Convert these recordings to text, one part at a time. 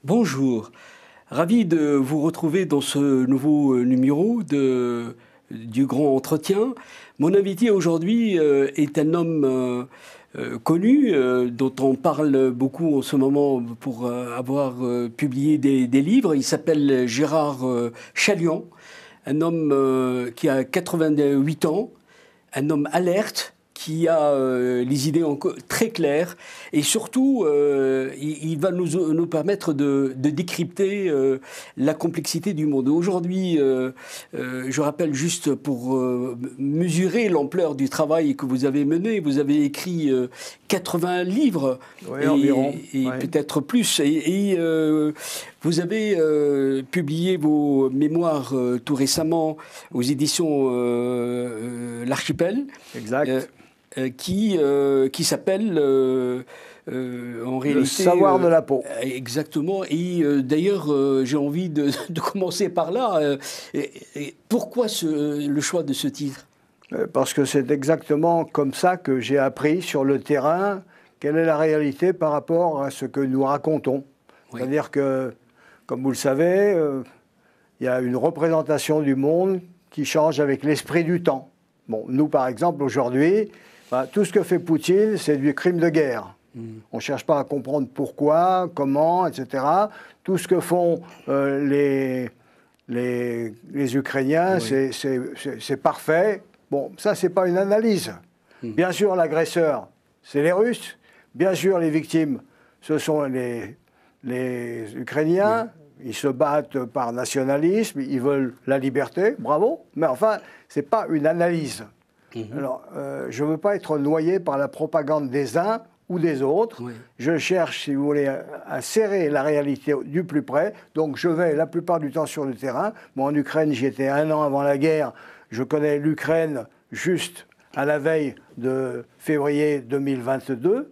Bonjour, ravi de vous retrouver dans ce nouveau numéro du Grand Entretien. Mon invité aujourd'hui est un homme connu, dont on parle beaucoup en ce moment pour avoir publié des livres. Il s'appelle Gérard Chaliand, un homme qui a 88 ans, un homme alerte, qui a les idées très claires et surtout il va nous permettre de décrypter la complexité du monde. Aujourd'hui, je rappelle juste pour mesurer l'ampleur du travail que vous avez mené, vous avez écrit 80 livres, oui, environ, et peut-être plus. Et vous avez publié vos mémoires tout récemment aux éditions L'Archipel. Exact. Qui s'appelle en réalité... Le savoir de la peau. Exactement. Et d'ailleurs, j'ai envie de commencer par là. Pourquoi le choix de ce titre ? Parce que c'est exactement comme ça que j'ai appris sur le terrain quelle est la réalité par rapport à ce que nous racontons. Oui. C'est-à-dire que, comme vous le savez, il y a une représentation du monde qui change avec l'esprit du temps. Bon, nous, par exemple, aujourd'hui... tout ce que fait Poutine, c'est du crime de guerre. On ne cherche pas à comprendre pourquoi, comment, etc. Tout ce que font les Ukrainiens, oui, c'est parfait. Bon, ça, ce n'est pas une analyse. Bien sûr, l'agresseur, c'est les Russes. Bien sûr, les victimes, ce sont les Ukrainiens. Ils se battent par nationalisme, ils veulent la liberté, bravo. Mais enfin, ce n'est pas une analyse. Alors, je ne veux pas être noyé par la propagande des uns ou des autres. Oui. Je cherche, si vous voulez, à serrer la réalité du plus près. Donc, je vais la plupart du temps sur le terrain. Moi, en Ukraine, j'y étais 1 an avant la guerre. Je connais l'Ukraine juste à la veille de février 2022.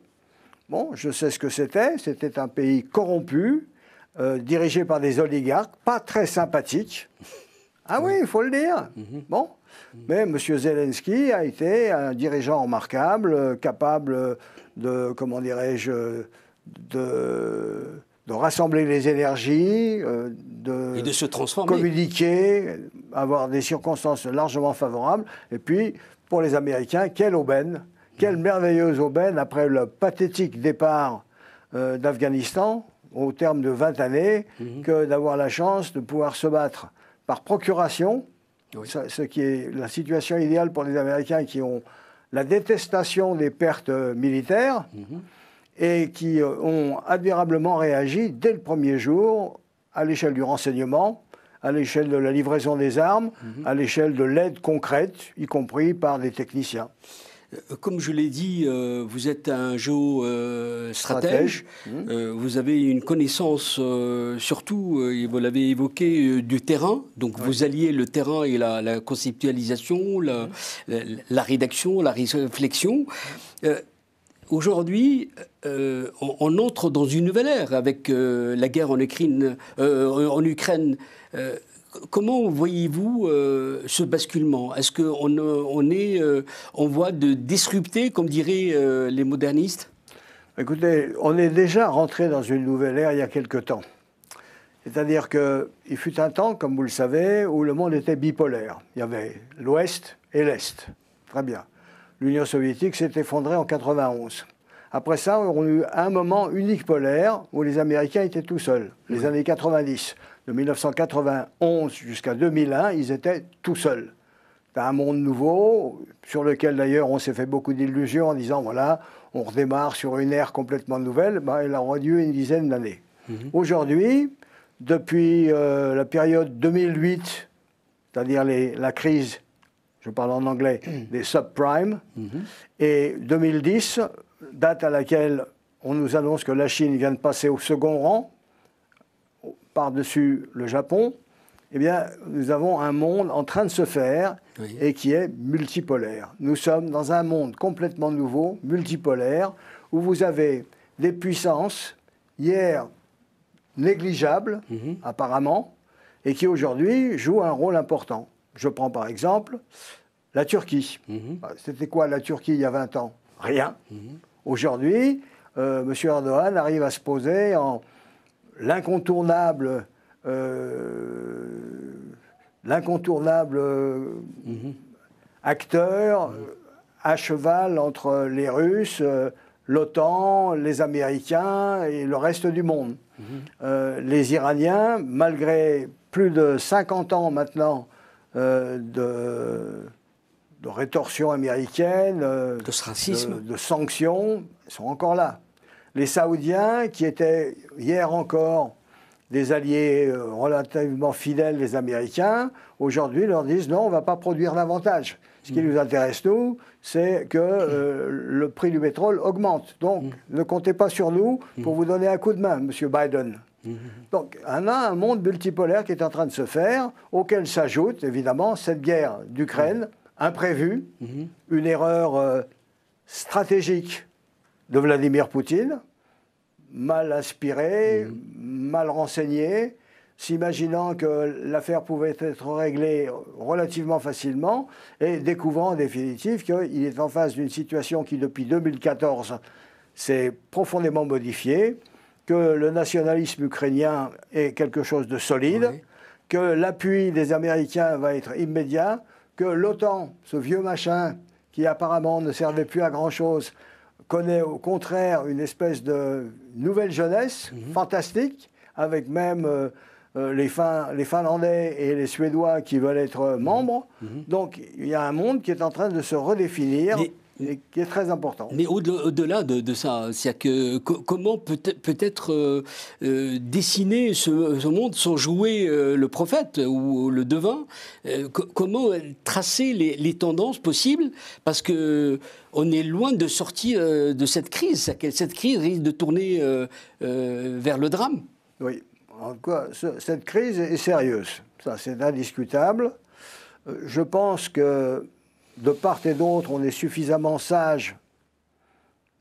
Bon, je sais ce que c'était. C'était un pays corrompu, dirigé par des oligarques, pas très sympathiques. Ah oui, il faut le dire. Bon. Mais M. Zelensky a été un dirigeant remarquable, capable de, comment dirais-je, de rassembler les énergies, et de se transformer, communiquer, avoir des circonstances largement favorables. Et puis, pour les Américains, quelle aubaine, quelle merveilleuse aubaine après le pathétique départ d'Afghanistan, au terme de 20 années, que d'avoir la chance de pouvoir se battre par procuration. Oui. Ce qui est la situation idéale pour les Américains qui ont la détestation des pertes militaires et qui ont admirablement réagi dès le premier jour à l'échelle du renseignement, à l'échelle de la livraison des armes, à l'échelle de l'aide concrète, y compris par des techniciens. Comme je l'ai dit, vous êtes un géostratège. Vous avez une connaissance, surtout, et vous l'avez évoqué, du terrain. Donc, vous alliez le terrain et la conceptualisation, la rédaction, la réflexion. Aujourd'hui, on entre dans une nouvelle ère avec la guerre en Ukraine. Comment voyez-vous ce basculement? Est-ce qu'on est en voie de disrupter, comme diraient les modernistes? Écoutez, on est déjà rentré dans une nouvelle ère il y a quelque temps. C'est-à-dire qu'il fut un temps, comme vous le savez, où le monde était bipolaire. Il y avait l'Ouest et l'Est. Très bien. L'Union soviétique s'est effondrée en 1991. Après ça, on a eu un moment unipolaire où les Américains étaient tout seuls, les années 90. De 1991 jusqu'à 2001, ils étaient tout seuls. C'est un monde nouveau, sur lequel d'ailleurs on s'est fait beaucoup d'illusions en disant, voilà, on redémarre sur une ère complètement nouvelle. Ben, elle aura lieu une dizaine d'années. Aujourd'hui, depuis la période 2008, c'est-à-dire la crise, je parle en anglais, des subprimes, et 2010, date à laquelle on nous annonce que la Chine vient de passer au second rang, par-dessus le Japon, eh bien, nous avons un monde en train de se faire et qui est multipolaire. Nous sommes dans un monde complètement nouveau, multipolaire, où vous avez des puissances, hier négligeables, apparemment, et qui aujourd'hui jouent un rôle important. Je prends par exemple la Turquie. C'était quoi la Turquie il y a 20 ans? Rien. Aujourd'hui, M. Erdogan arrive à se poser en l'incontournable acteur à cheval entre les Russes, l'OTAN, les Américains et le reste du monde. Les Iraniens, malgré plus de 50 ans maintenant de rétorsion américaine, de sanctions, sont encore là. Les Saoudiens, qui étaient hier encore des alliés relativement fidèles des Américains, aujourd'hui leur disent non, on ne va pas produire davantage. Ce qui nous intéresse, nous, c'est que le prix du pétrole augmente. Donc, ne comptez pas sur nous pour vous donner un coup de main, M. Biden. Donc, on a un monde multipolaire qui est en train de se faire, auquel s'ajoute, évidemment, cette guerre d'Ukraine, imprévue, une erreur stratégique de Vladimir Poutine, mal inspirée, mal renseignée, s'imaginant que l'affaire pouvait être réglée relativement facilement et découvrant en définitive qu'il est en face d'une situation qui, depuis 2014, s'est profondément modifiée, que le nationalisme ukrainien est quelque chose de solide, que l'appui des Américains va être immédiat, que l'OTAN, ce vieux machin qui apparemment ne servait plus à grand-chose, connaît au contraire une espèce de nouvelle jeunesse fantastique, avec même les Finlandais et les Suédois qui veulent être membres. Donc il y a un monde qui est en train de se redéfinir. Et qui est très important. Mais au-delà de ça, c'est que comment peut-être dessiner ce monde sans jouer le prophète ou le devin, comment tracer les tendances possibles, parce que on est loin de sortir de cette crise. Cette crise risque de tourner vers le drame. Oui, en tout cas, cette crise est sérieuse, ça c'est indiscutable. Je pense que de part et d'autre, on est suffisamment sage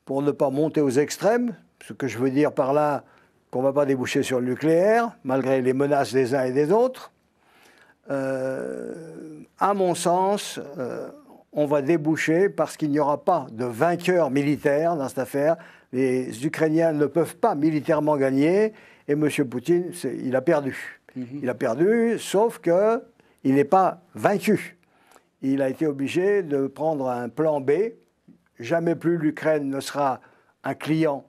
pour ne pas monter aux extrêmes. Ce que je veux dire par là, qu'on ne va pas déboucher sur le nucléaire, malgré les menaces des uns et des autres. À mon sens, on va déboucher parce qu'il n'y aura pas de vainqueur militaire dans cette affaire. Les Ukrainiens ne peuvent pas militairement gagner et M. Poutine, il a perdu. Il a perdu, sauf qu'il n'est pas vaincu. Il a été obligé de prendre un plan B. Jamais plus l'Ukraine ne sera un client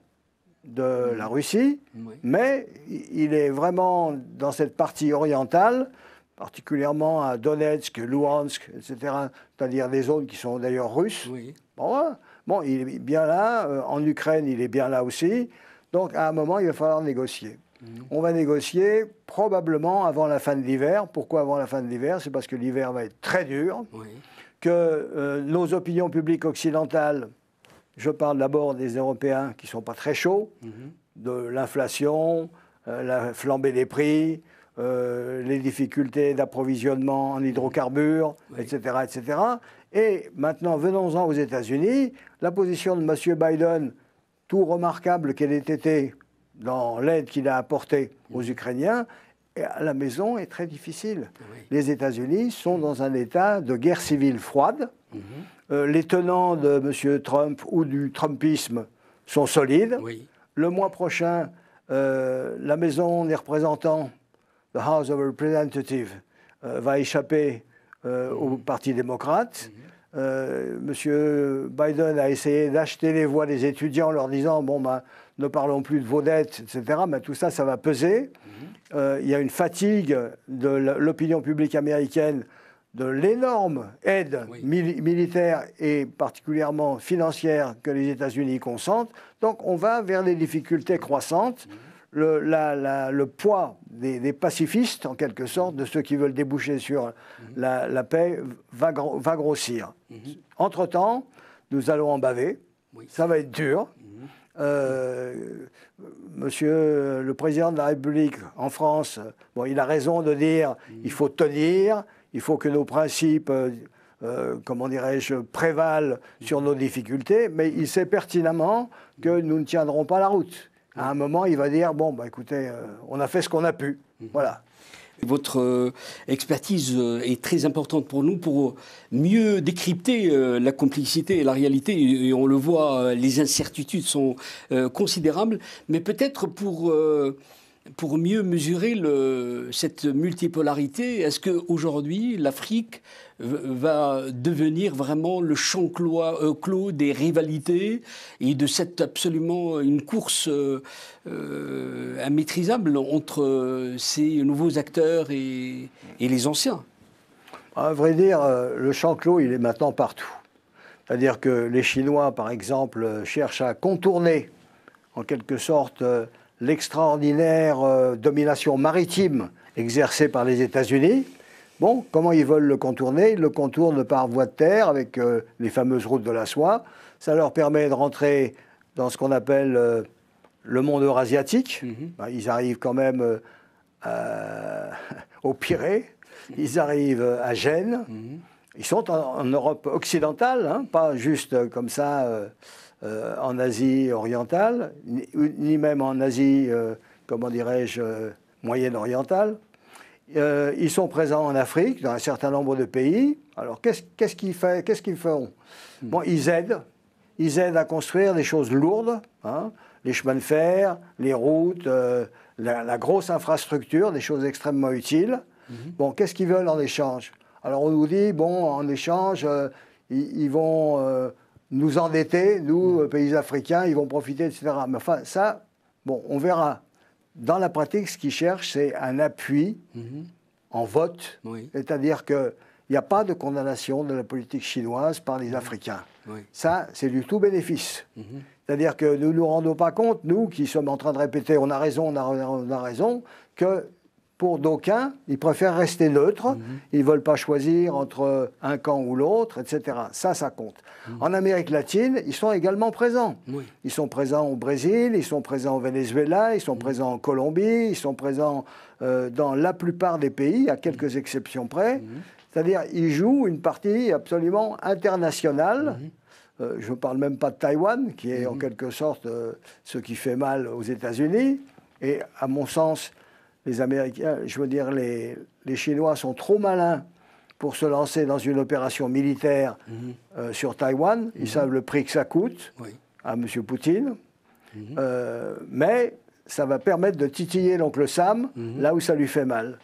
de la Russie, mais il est vraiment dans cette partie orientale, particulièrement à Donetsk, Luhansk, etc., c'est-à-dire des zones qui sont d'ailleurs russes. Bon, il est bien là, en Ukraine, il est bien là aussi. Donc, à un moment, il va falloir négocier. On va négocier probablement avant la fin de l'hiver. Pourquoi avant la fin de l'hiver? C'est parce que l'hiver va être très dur, que nos opinions publiques occidentales, je parle d'abord des Européens qui ne sont pas très chauds, de l'inflation, la flambée des prix, les difficultés d'approvisionnement en hydrocarbures, etc., etc. Et maintenant, venons-en aux États-Unis. La position de M. Biden, tout remarquable qu'elle ait été dans l'aide qu'il a apportée aux Ukrainiens, à la maison est très difficile. Les États-Unis sont dans un état de guerre civile froide. Les tenants de M. Trump ou du Trumpisme sont solides. Le mois prochain, la Maison des représentants, the House of Representatives, va échapper au Parti démocrate. M. Biden a essayé d'acheter les voix des étudiants en leur disant bon, ben, ne parlons plus de vos dettes, etc. Mais tout ça, ça va peser. Il y a une fatigue de l'opinion publique américaine de l'énorme aide militaire et particulièrement financière que les États-Unis consentent. Donc on va vers des difficultés croissantes. Le poids des pacifistes, en quelque sorte, de ceux qui veulent déboucher sur la paix, va grossir. Entre-temps, nous allons en baver. Ça va être dur. Monsieur le président de la République en France, bon, il a raison de dire il faut tenir, il faut que nos principes, comment dirais-je, prévalent sur nos difficultés, mais il sait pertinemment que nous ne tiendrons pas la route. À un moment, il va dire bon, bah, écoutez, on a fait ce qu'on a pu. Voilà. Votre expertise est très importante pour nous pour mieux décrypter la complexité et la réalité. Et on le voit, les incertitudes sont considérables. Mais peut-être pour pour mieux mesurer cette multipolarité, est-ce qu'aujourd'hui, l'Afrique va devenir vraiment le champ clos des rivalités et de cette absolument une course immaîtrisable entre ces nouveaux acteurs et les anciens? À vrai dire, le champ clos, il est maintenant partout. C'est-à-dire que les Chinois, par exemple, cherchent à contourner, en quelque sorte, l'extraordinaire domination maritime exercée par les États-Unis. Bon, comment ils veulent le contourner? Ils le contournent par voie de terre avec les fameuses routes de la soie. Ça leur permet de rentrer dans ce qu'on appelle le monde eurasiatique. Ils arrivent quand même au Pirée, ils arrivent à Gênes. Ils sont en Europe occidentale, hein, pas juste comme ça en Asie orientale, ni même en Asie, comment dirais-je, moyenne-orientale. Ils sont présents en Afrique, dans un certain nombre de pays. Alors, qu'est-ce qu'ils feront? Bon, ils aident à construire des choses lourdes, hein, les chemins de fer, les routes, la grosse infrastructure, des choses extrêmement utiles. Bon, qu'est-ce qu'ils veulent en échange? Alors, on nous dit, bon, en échange, ils vont nous endetter, nous, pays africains, ils vont profiter, etc. Mais enfin, ça, bon, on verra. Dans la pratique, ce qu'ils cherchent, c'est un appui en vote. Oui. C'est-à-dire qu'il n'y a pas de condamnation de la politique chinoise par les Africains. Oui. Ça, c'est du tout bénéfice. C'est-à-dire que nous ne nous rendons pas compte, nous qui sommes en train de répéter on a raison, on a raison, que pour d'aucuns, ils préfèrent rester neutres, ils ne veulent pas choisir entre un camp ou l'autre, etc. Ça compte. En Amérique latine, ils sont également présents. Oui. Ils sont présents au Brésil, ils sont présents au Venezuela, ils sont présents en Colombie, ils sont présents dans la plupart des pays, à quelques exceptions près. C'est-à-dire ils jouent une partie absolument internationale. Je ne parle même pas de Taïwan, qui est en quelque sorte ce qui fait mal aux États-Unis. Et à mon sens, les Américains, je veux dire, les Chinois sont trop malins pour se lancer dans une opération militaire sur Taïwan. Ils savent le prix que ça coûte à M. Poutine. Mais ça va permettre de titiller l'oncle Sam là où ça lui fait mal.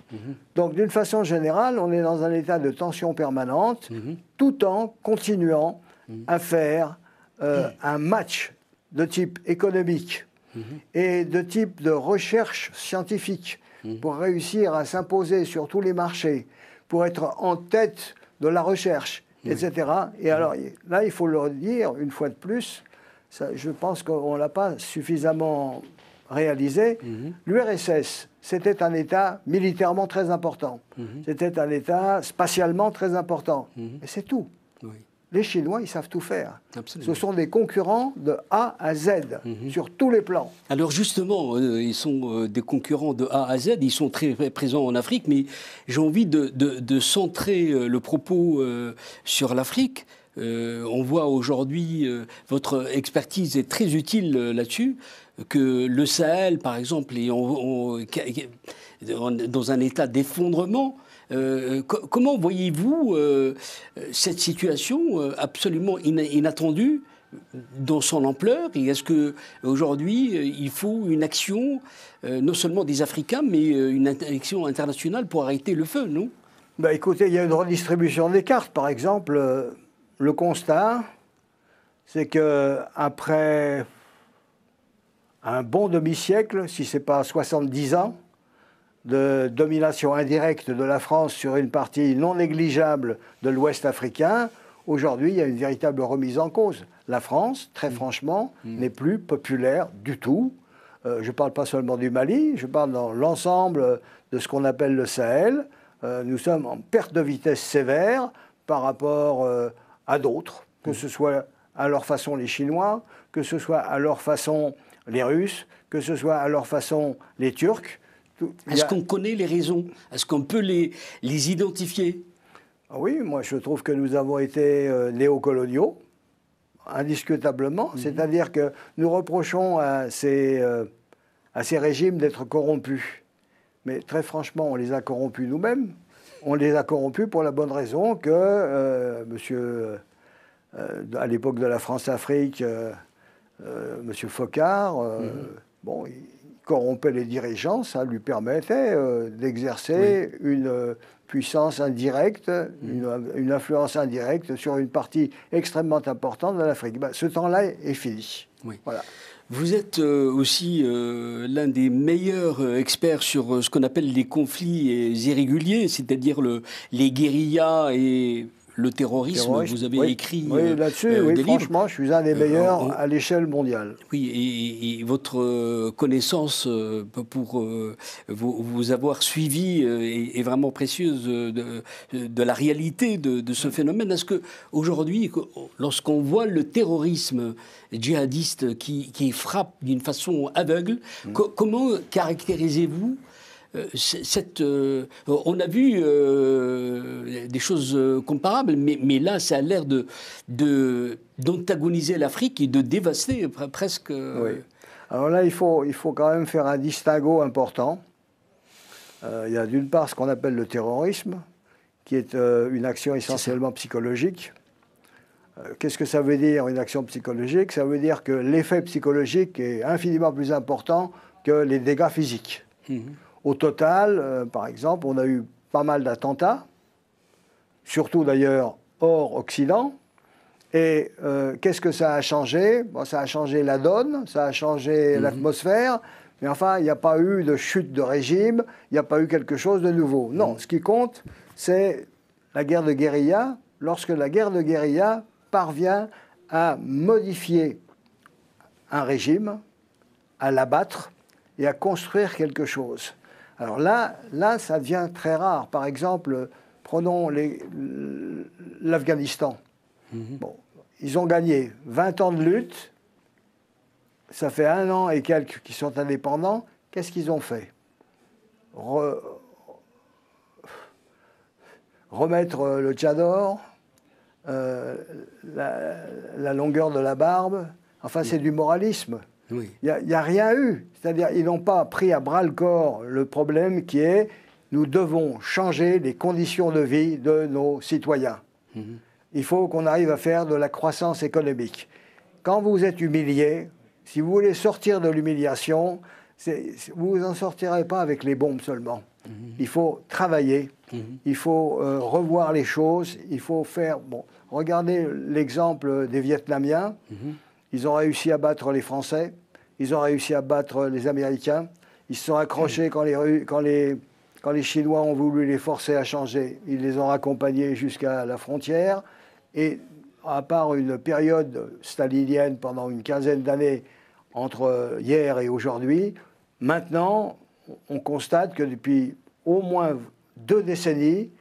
Donc, d'une façon générale, on est dans un état de tension permanente, tout en continuant à faire un match de type économique et de type de recherche scientifique pour réussir à s'imposer sur tous les marchés, pour être en tête de la recherche, etc. Et alors, là, il faut le dire, une fois de plus, ça, je pense qu'on ne l'a pas suffisamment réalisé. L'URSS, c'était un État militairement très important. C'était un État spatialement très important. Et c'est tout. Oui. Les Chinois, ils savent tout faire. Absolument. Ce sont des concurrents de A à Z, sur tous les plans. Alors justement, ils sont des concurrents de A à Z, ils sont très présents en Afrique, mais j'ai envie de centrer le propos sur l'Afrique. On voit aujourd'hui, votre expertise est très utile là-dessus, que le Sahel, par exemple, est dans un état d'effondrement. Comment voyez-vous cette situation absolument inattendue dans son ampleur? Et est-ce qu'aujourd'hui, il faut une action, non seulement des Africains, mais une action internationale pour arrêter le feu, non? Écoutez, il y a une redistribution des cartes. Par exemple, le constat, c'est qu'après un bon demi-siècle, si ce n'est pas 70 ans, de domination indirecte de la France sur une partie non négligeable de l'Ouest africain, aujourd'hui, il y a une véritable remise en cause. La France, très franchement, n'est plus populaire du tout. Je ne parle pas seulement du Mali, je parle dans l'ensemble de ce qu'on appelle le Sahel. Nous sommes en perte de vitesse sévère par rapport à d'autres, que ce soit à leur façon les Chinois, que ce soit à leur façon les Russes, que ce soit à leur façon les Turcs. Est-ce qu'on connaît les raisons? Est-ce qu'on peut les identifier? Oui, moi je trouve que nous avons été néocoloniaux, indiscutablement. C'est-à-dire que nous reprochons à ces régimes d'être corrompus. Mais très franchement, on les a corrompus nous-mêmes. On les a corrompus pour la bonne raison que à l'époque de la France-Afrique, M. Foccart, bon, il corrompait les dirigeants, ça lui permettait d'exercer une puissance indirecte, une influence indirecte sur une partie extrêmement importante de l'Afrique. Ben, ce temps-là est fini. Oui. Voilà. Vous êtes aussi l'un des meilleurs experts sur ce qu'on appelle les conflits irréguliers, c'est-à-dire les guérillas et le terrorisme. Vous avez écrit là-dessus, des franchement, livres. je suis un des meilleurs à l'échelle mondiale. Oui, et votre connaissance pour vous avoir suivi est vraiment précieuse de la réalité de ce phénomène. Est-ce qu'aujourd'hui, lorsqu'on voit le terrorisme djihadiste qui frappe d'une façon aveugle, comment caractérisez-vous on a vu des choses comparables, mais là, ça a l'air d'antagoniser l'Afrique et de dévaster presque. Oui. Alors là, il faut quand même faire un distinguo important. Il y a d'une part ce qu'on appelle le terrorisme, qui est une action essentiellement psychologique. Qu'est-ce que ça veut dire, une action psychologique? Ça veut dire que l'effet psychologique est infiniment plus important que les dégâts physiques. Au total, par exemple, on a eu pas mal d'attentats, surtout d'ailleurs hors Occident. Et qu'est-ce que ça a changé? Bon, ça a changé la donne, ça a changé l'atmosphère, mais enfin, il n'y a pas eu de chute de régime, il n'y a pas eu quelque chose de nouveau. Non, ce qui compte, c'est la guerre de guérilla, lorsque la guerre de guérilla parvient à modifier un régime, à l'abattre et à construire quelque chose. Alors là, ça devient très rare. Par exemple, prenons l'Afghanistan. Bon, ils ont gagné 20 ans de lutte. Ça fait 1 an et quelques qu'ils sont indépendants. Qu'est-ce qu'ils ont fait? Remettre le tchador, la longueur de la barbe. Enfin, c'est du moralisme. Il n'y a rien eu. C'est-à-dire ils n'ont pas pris à bras-le-corps le problème qui est nous devons changer les conditions de vie de nos citoyens. Il faut qu'on arrive à faire de la croissance économique. Quand vous êtes humilié, si vous voulez sortir de l'humiliation, vous n'en sortirez pas avec les bombes seulement. Il faut travailler, il faut revoir les choses, il faut faire... Bon, regardez l'exemple des Vietnamiens. Ils ont réussi à battre les Français, ils ont réussi à battre les Américains, ils se sont accrochés quand les Chinois ont voulu les forcer à changer. Ils les ont accompagnés jusqu'à la frontière. Et à part une période stalinienne pendant une quinzaine d'années entre hier et aujourd'hui, maintenant, on constate que depuis au moins 2 décennies,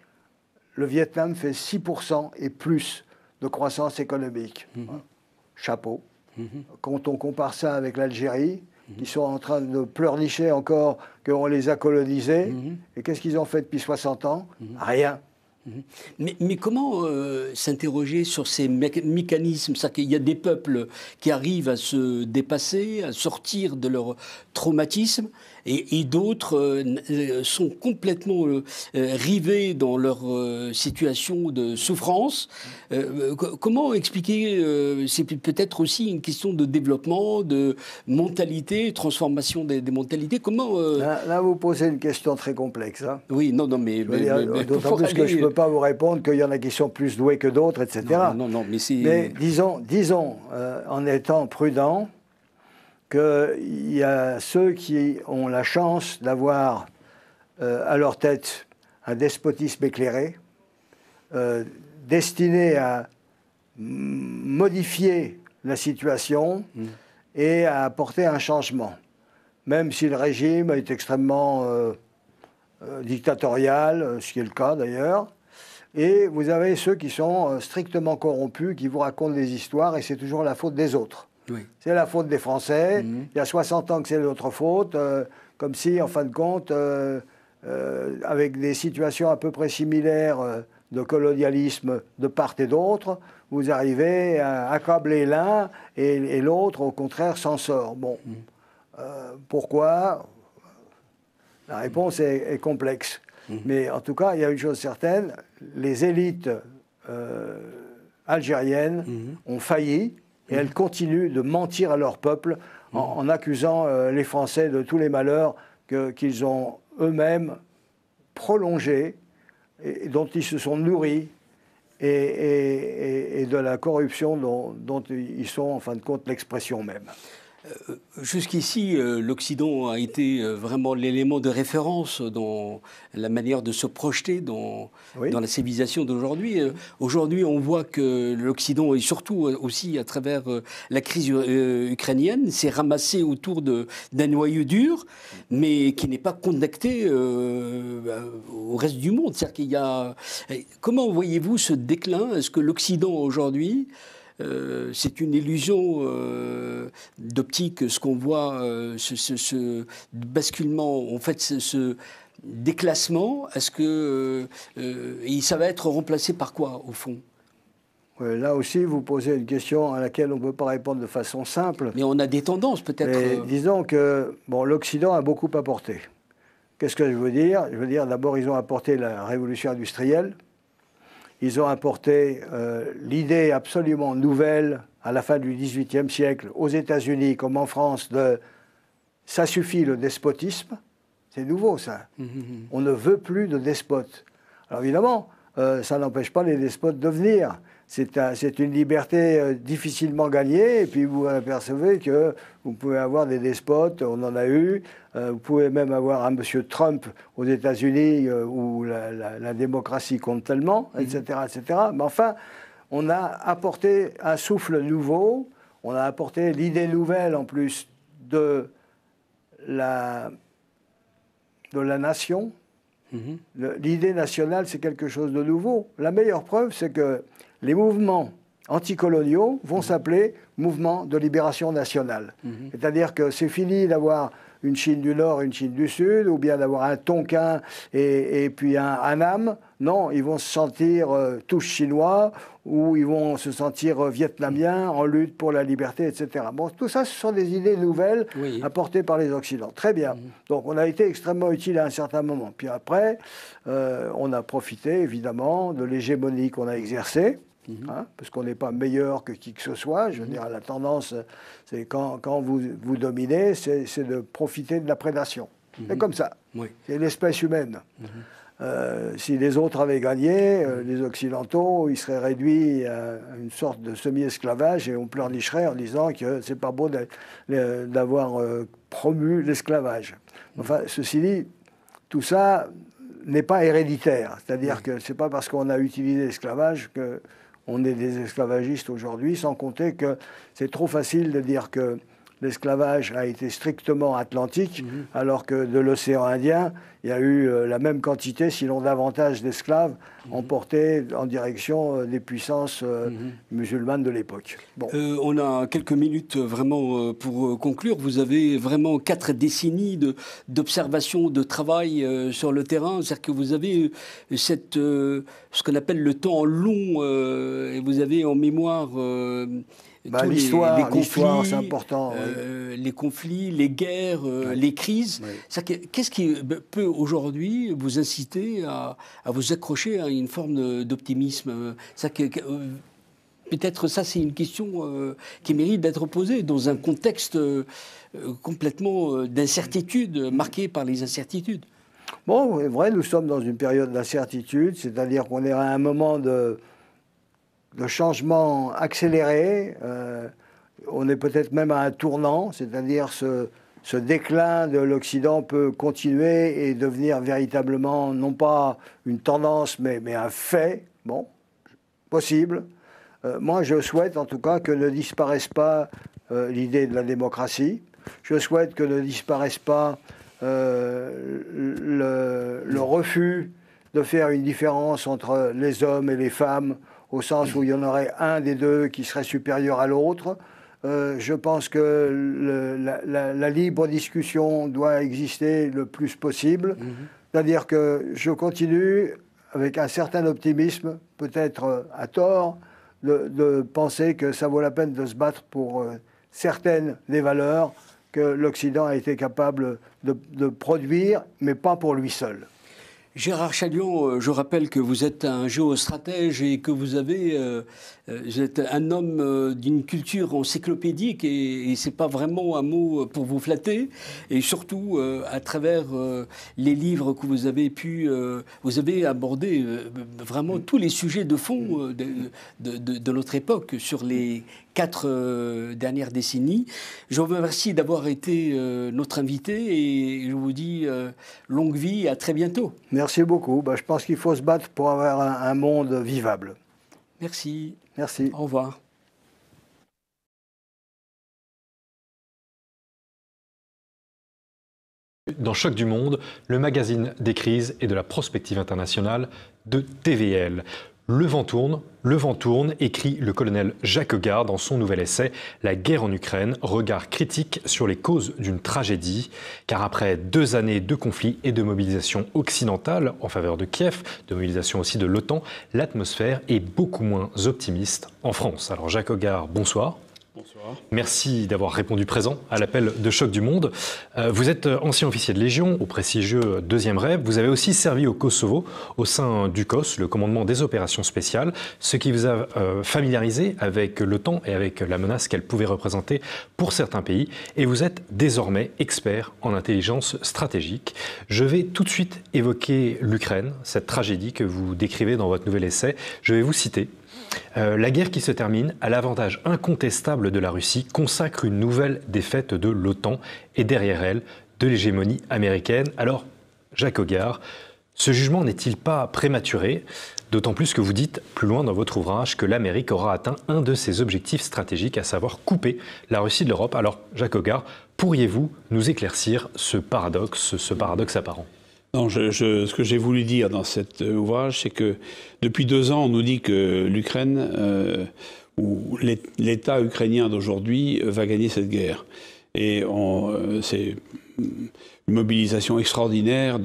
le Vietnam fait 6% et plus de croissance économique. Chapeau. Quand on compare ça avec l'Algérie, qui sont en train de pleurnicher encore qu'on les a colonisés, et qu'est-ce qu'ils ont fait depuis 60 ans? Rien. Mais comment s'interroger sur ces mécanismes? C'est-à-dire qu'il y a des peuples qui arrivent à se dépasser, à sortir de leur traumatisme, et d'autres sont complètement rivés dans leur situation de souffrance. Comment expliquer? C'est peut-être aussi une question de développement, de mentalité, transformation des mentalités. Comment là, vous posez une question très complexe. Hein. Oui, non, mais d'autant plus que je ne peux pas vous répondre qu'il y en a qui sont plus doués que d'autres, etc. Non, mais c'est... Mais disons en étant prudent, qu'il y a ceux qui ont la chance d'avoir à leur tête un despotisme éclairé, destiné à modifier la situation et à apporter un changement. Même si le régime est extrêmement dictatorial, ce qui est le cas d'ailleurs. Et vous avez ceux qui sont strictement corrompus, qui vous racontent des histoires, et c'est toujours la faute des autres. Oui. C'est la faute des Français. Il y a 60 ans que c'est notre faute, comme si, en fin de compte, avec des situations à peu près similaires de colonialisme de part et d'autre, vous arrivez à accabler l'un et l'autre, au contraire, s'en sort. Bon, pourquoi? La réponse est complexe. Mais en tout cas, il y a une chose certaine, les élites algériennes ont failli et elles continuent de mentir à leur peuple en accusant les Français de tous les malheurs qu'ils ont eux-mêmes prolongés et dont ils se sont nourris et de la corruption dont ils sont en fin de compte l'expression même. Jusqu'ici, l'Occident a été vraiment l'élément de référence dans la manière de se projeter dans la civilisation d'aujourd'hui. Aujourd'hui, on voit que l'Occident, et surtout aussi à travers la crise ukrainienne, s'est ramassé autour d'un noyau dur, mais qui n'est pas connecté au reste du monde. C'est-à-dire qu'il y a... Comment voyez-vous ce déclin? Est-ce que l'Occident aujourd'hui... c'est une illusion d'optique, ce qu'on voit, ce basculement, en fait, ce déclassement. Est-ce que ça va être remplacé par quoi, au fond? Là aussi, vous posez une question à laquelle on ne peut pas répondre de façon simple. Mais on a des tendances, peut-être. Disons que l'Occident a beaucoup apporté. Qu'est-ce que je veux dire? Je veux dire, d'abord, ils ont apporté la révolution industrielle. Ils ont apporté l'idée absolument nouvelle à la fin du XVIIIe siècle, aux États-Unis comme en France, de « ça suffit le despotisme ». C'est nouveau, ça. On ne veut plus de despotes. Alors évidemment, ça n'empêche pas les despotes de venir. C'est une liberté difficilement gagnée, et puis vous apercevez que vous pouvez avoir des despotes, on en a eu, vous pouvez même avoir un monsieur Trump aux États-Unis où la démocratie compte tellement, etc., etc. Mais enfin, on a apporté un souffle nouveau, on a apporté l'idée nouvelle en plus de la nation. L'idée nationale, c'est quelque chose de nouveau. La meilleure preuve, c'est que les mouvements anticoloniaux vont s'appeler mouvements de libération nationale. C'est-à-dire que c'est fini d'avoir une Chine du Nord, une Chine du Sud, ou bien d'avoir un Tonkin et puis un Annam. Non, ils vont se sentir tous chinois, ou ils vont se sentir vietnamiens en lutte pour la liberté, etc. Bon, tout ça, ce sont des idées nouvelles apportées par les Occidentaux. Très bien. Donc, on a été extrêmement utile à un certain moment. Puis après, on a profité, évidemment, de l'hégémonie qu'on a exercée. Parce qu'on n'est pas meilleur que qui que ce soit. Je veux dire, la tendance, c'est quand vous dominez, c'est de profiter de la prédation. C'est comme ça. C'est l'espèce humaine. Si les autres avaient gagné, les Occidentaux, ils seraient réduits à une sorte de semi-esclavage et on pleurnicherait en disant que c'est pas beau d'avoir promu l'esclavage. Enfin, ceci dit, tout ça n'est pas héréditaire. C'est-à-dire que c'est pas parce qu'on a utilisé l'esclavage qu'on est des esclavagistes aujourd'hui, sans compter que c'est trop facile de dire que l'esclavage a été strictement atlantique, alors que de l'océan Indien, il y a eu la même quantité, sinon davantage d'esclaves emportés en direction des puissances musulmanes de l'époque. Bon. On a quelques minutes vraiment pour conclure. Vous avez vraiment 4 décennies d'observation, de travail sur le terrain. C'est-à-dire que vous avez ce qu'on appelle le temps long, et vous avez en mémoire... l'histoire, c'est important. Les conflits, les guerres, les crises. Qu'est-ce qui peut aujourd'hui vous inciter à vous accrocher à une forme d'optimisme? Peut-être ça, c'est une question qui mérite d'être posée dans un contexte complètement d'incertitude, marqué par les incertitudes. Bon, c'est vrai, nous sommes dans une période d'incertitude, c'est-à-dire qu'on est à un moment de changement accéléré, on est peut-être même à un tournant, c'est-à-dire ce déclin de l'Occident peut continuer et devenir véritablement, non pas une tendance, mais un fait, bon, possible. Moi, je souhaite en tout cas que ne disparaisse pas l'idée de la démocratie, je souhaite que ne disparaisse pas le refus de faire une différence entre les hommes et les femmes, au sens où il y en aurait un des deux qui serait supérieur à l'autre. Je pense que la libre discussion doit exister le plus possible. C'est-à-dire que je continue, avec un certain optimisme, peut-être à tort, de penser que ça vaut la peine de se battre pour certaines des valeurs que l'Occident a été capable de produire, mais pas pour lui seul. Gérard Chalion, je rappelle que vous êtes un géostratège et que vous êtes un homme d'une culture encyclopédique et c'est pas vraiment un mot pour vous flatter. Et surtout, à travers les livres que vous avez abordé vraiment tous les sujets de fond de notre époque sur les 4 dernières décennies. Je vous remercie d'avoir été notre invité et je vous dis longue vie, à très bientôt. Merci beaucoup. Je pense qu'il faut se battre pour avoir un monde vivable. Merci. Merci. Au revoir. Dans Choc du Monde, le magazine des crises et de la prospective internationale de TVL. Le vent tourne, écrit le colonel Jacques Heugard dans son nouvel essai « La guerre en Ukraine, regard critique sur les causes d'une tragédie ». Car après 2 années de conflits et de mobilisation occidentale en faveur de Kiev, de mobilisation aussi de l'OTAN, l'atmosphère est beaucoup moins optimiste en France. Alors Jacques Heugard, bonsoir. Bonsoir. Merci d'avoir répondu présent à l'appel de Choc du Monde. Vous êtes ancien officier de Légion au prestigieux 2e Rêve. Vous avez aussi servi au Kosovo au sein du COS, le commandement des opérations spéciales, ce qui vous a familiarisé avec l'OTAN et avec la menace qu'elle pouvait représenter pour certains pays. Et vous êtes désormais expert en intelligence stratégique. Je vais tout de suite évoquer l'Ukraine, cette tragédie que vous décrivez dans votre nouvel essai. Je vais vous citer. La guerre qui se termine à l'avantage incontestable de la Russie consacre une nouvelle défaite de l'OTAN et derrière elle de l'hégémonie américaine. Alors, Jacques Heugard, ce jugement n'est-il pas prématuré? D'autant plus que vous dites plus loin dans votre ouvrage que l'Amérique aura atteint un de ses objectifs stratégiques, à savoir couper la Russie de l'Europe. Alors, Jacques Heugard, pourriez-vous nous éclaircir ce paradoxe apparent? Non, ce que j'ai voulu dire dans cet ouvrage, c'est que depuis 2 ans, on nous dit que l'Ukraine, ou l'État ukrainien d'aujourd'hui, va gagner cette guerre. Et c'est une mobilisation extraordinaire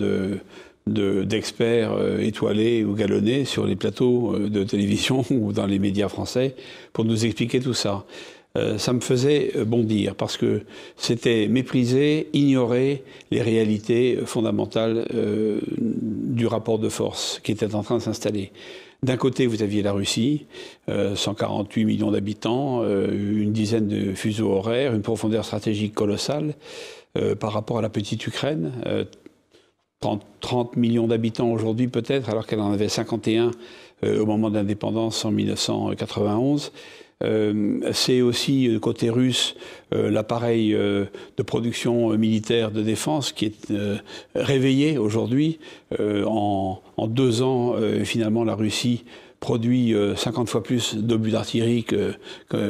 d'experts étoilés ou galonnés sur les plateaux de télévision ou dans les médias français pour nous expliquer tout ça. Ça me faisait bondir parce que c'était mépriser, ignorer les réalités fondamentales du rapport de force qui était en train de s'installer. D'un côté, vous aviez la Russie, 148 millions d'habitants, une dizaine de fuseaux horaires, une profondeur stratégique colossale par rapport à la petite Ukraine. 30 millions d'habitants aujourd'hui peut-être, alors qu'elle en avait 51 au moment de l'indépendance en 1991. C'est aussi, côté russe, l'appareil de production militaire de défense qui est réveillé aujourd'hui. En 2 ans, finalement, la Russie produit 50 fois plus d'obus d'artillerie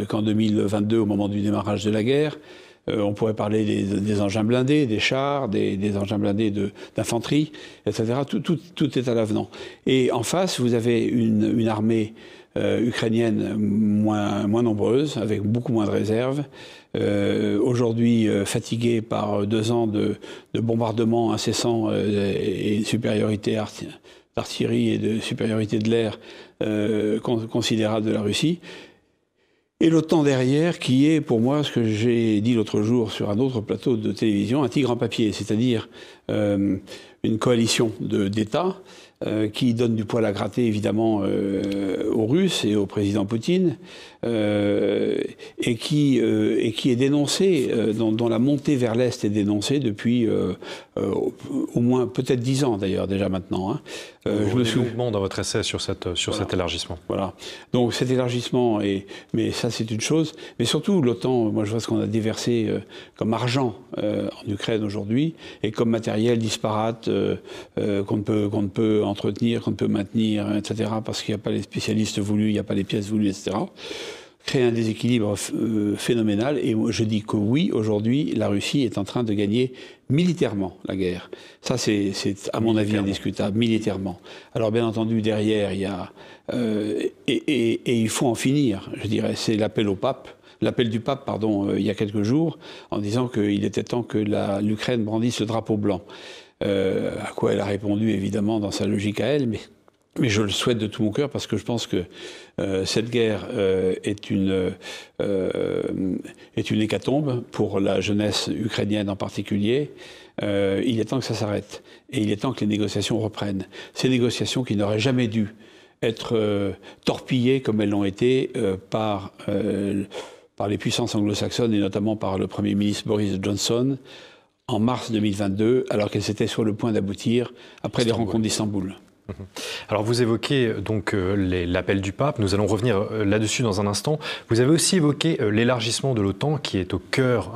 qu'en 2022, au moment du démarrage de la guerre. On pourrait parler des engins blindés, des chars, des engins blindés d'infanterie, etc. Tout est à l'avenant. Et en face, vous avez une armée ukrainienne moins nombreuse, avec beaucoup moins de réserves, aujourd'hui fatiguée par 2 ans de bombardements incessants et de supériorité d'artillerie et de supériorité de l'air considérable de la Russie. Et l'OTAN derrière, qui est pour moi ce que j'ai dit l'autre jour sur un autre plateau de télévision, un tigre en papier, c'est-à-dire une coalition d'États qui donne du poil à gratter évidemment aux Russes et au président Poutine, et qui est dénoncé, dont la montée vers l'Est est dénoncée depuis au moins peut-être 10 ans d'ailleurs déjà maintenant. Hein. Je me suis longuement dans votre essai sur cet élargissement. Voilà. Donc cet élargissement, mais ça c'est une chose. Mais surtout l'OTAN, moi je vois ce qu'on a déversé comme argent en Ukraine aujourd'hui et comme matériel disparate qu'on ne peut entretenir, qu'on ne peut maintenir, etc. Parce qu'il n'y a pas les spécialistes voulus, il n'y a pas les pièces voulues, etc. Créer un déséquilibre phénoménal. Et moi, je dis que oui, aujourd'hui, la Russie est en train de gagner militairement la guerre. Ça, c'est à mon avis indiscutable, militairement. Alors, bien entendu, derrière, il y a... et il faut en finir, je dirais. C'est l'appel au pape. L'appel du pape, pardon, il y a quelques jours, en disant qu'il était temps que l'Ukraine brandisse le drapeau blanc. À quoi elle a répondu, évidemment, dans sa logique à elle, mais Mais je le souhaite de tout mon cœur parce que je pense que cette guerre est une hécatombe pour la jeunesse ukrainienne en particulier. Il est temps que ça s'arrête et il est temps que les négociations reprennent. Ces négociations qui n'auraient jamais dû être torpillées comme elles l'ont été par les puissances anglo-saxonnes et notamment par le Premier ministre Boris Johnson en mars 2022, alors qu'elles étaient sur le point d'aboutir après les rencontres d'Istanbul. Alors vous évoquez donc l'appel du pape, nous allons revenir là-dessus dans un instant. Vous avez aussi évoqué l'élargissement de l'OTAN qui est au cœur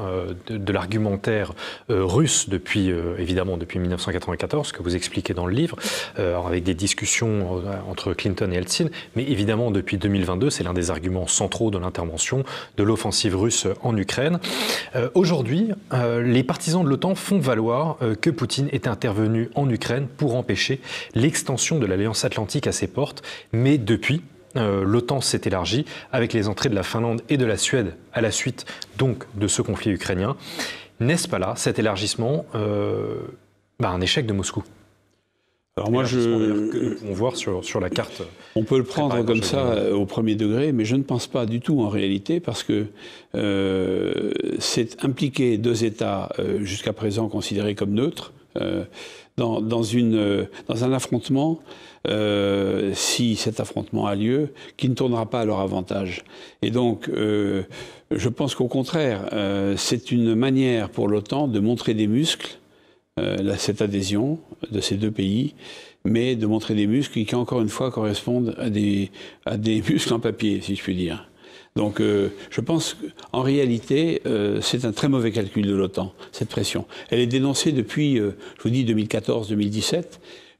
de l'argumentaire russe depuis, évidemment depuis 1994, que vous expliquez dans le livre, avec des discussions entre Clinton et Eltsine, mais évidemment depuis 2022, c'est l'un des arguments centraux de l'intervention, de l'offensive russe en Ukraine. Aujourd'hui, les partisans de l'OTAN font valoir que Poutine est intervenu en Ukraine pour empêcher l'extension de l'Alliance Atlantique à ses portes, mais depuis, l'OTAN s'est élargie avec les entrées de la Finlande et de la Suède à la suite donc de ce conflit ukrainien. N'est-ce pas là, cet élargissement, un échec de Moscou? Alors moi, que nous pouvons voir sur la carte. On peut le prendre comme ça au premier degré, mais je ne pense pas du tout en réalité, parce que c'est impliquer deux États jusqu'à présent considérés comme neutres, dans un affrontement, si cet affrontement a lieu, qui ne tournera pas à leur avantage. Et donc, je pense qu'au contraire, c'est une manière pour l'OTAN de montrer des muscles, cette adhésion de ces deux pays, mais de montrer des muscles qui, encore une fois, correspondent à des muscles en papier, si je puis dire. Donc je pense qu'en réalité, c'est un très mauvais calcul de l'OTAN, cette pression. Elle est dénoncée depuis, je vous dis, 2014-2017.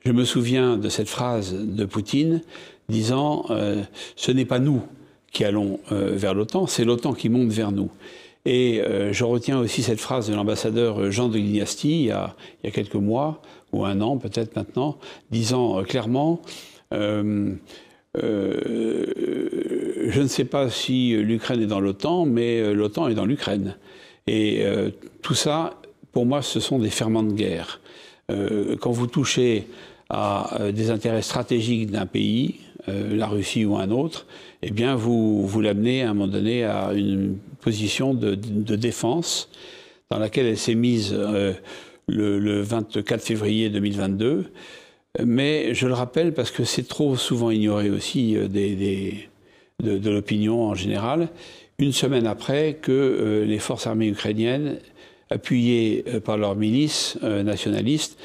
Je me souviens de cette phrase de Poutine disant « ce n'est pas nous qui allons vers l'OTAN, c'est l'OTAN qui monte vers nous ». Et je retiens aussi cette phrase de l'ambassadeur Jean de Gnasty, il y a quelques mois, ou un an peut-être maintenant, disant clairement je ne sais pas si l'Ukraine est dans l'OTAN, mais l'OTAN est dans l'Ukraine. Et tout ça, pour moi, ce sont des ferments de guerre. Quand vous touchez à des intérêts stratégiques d'un pays, la Russie ou un autre, eh bien, vous l'amenez à un moment donné à une position de défense dans laquelle elle s'est mise le 24 février 2022. Mais je le rappelle parce que c'est trop souvent ignoré aussi de l'opinion en général, une semaine après que les forces armées ukrainiennes, appuyées par leurs milices nationalistes,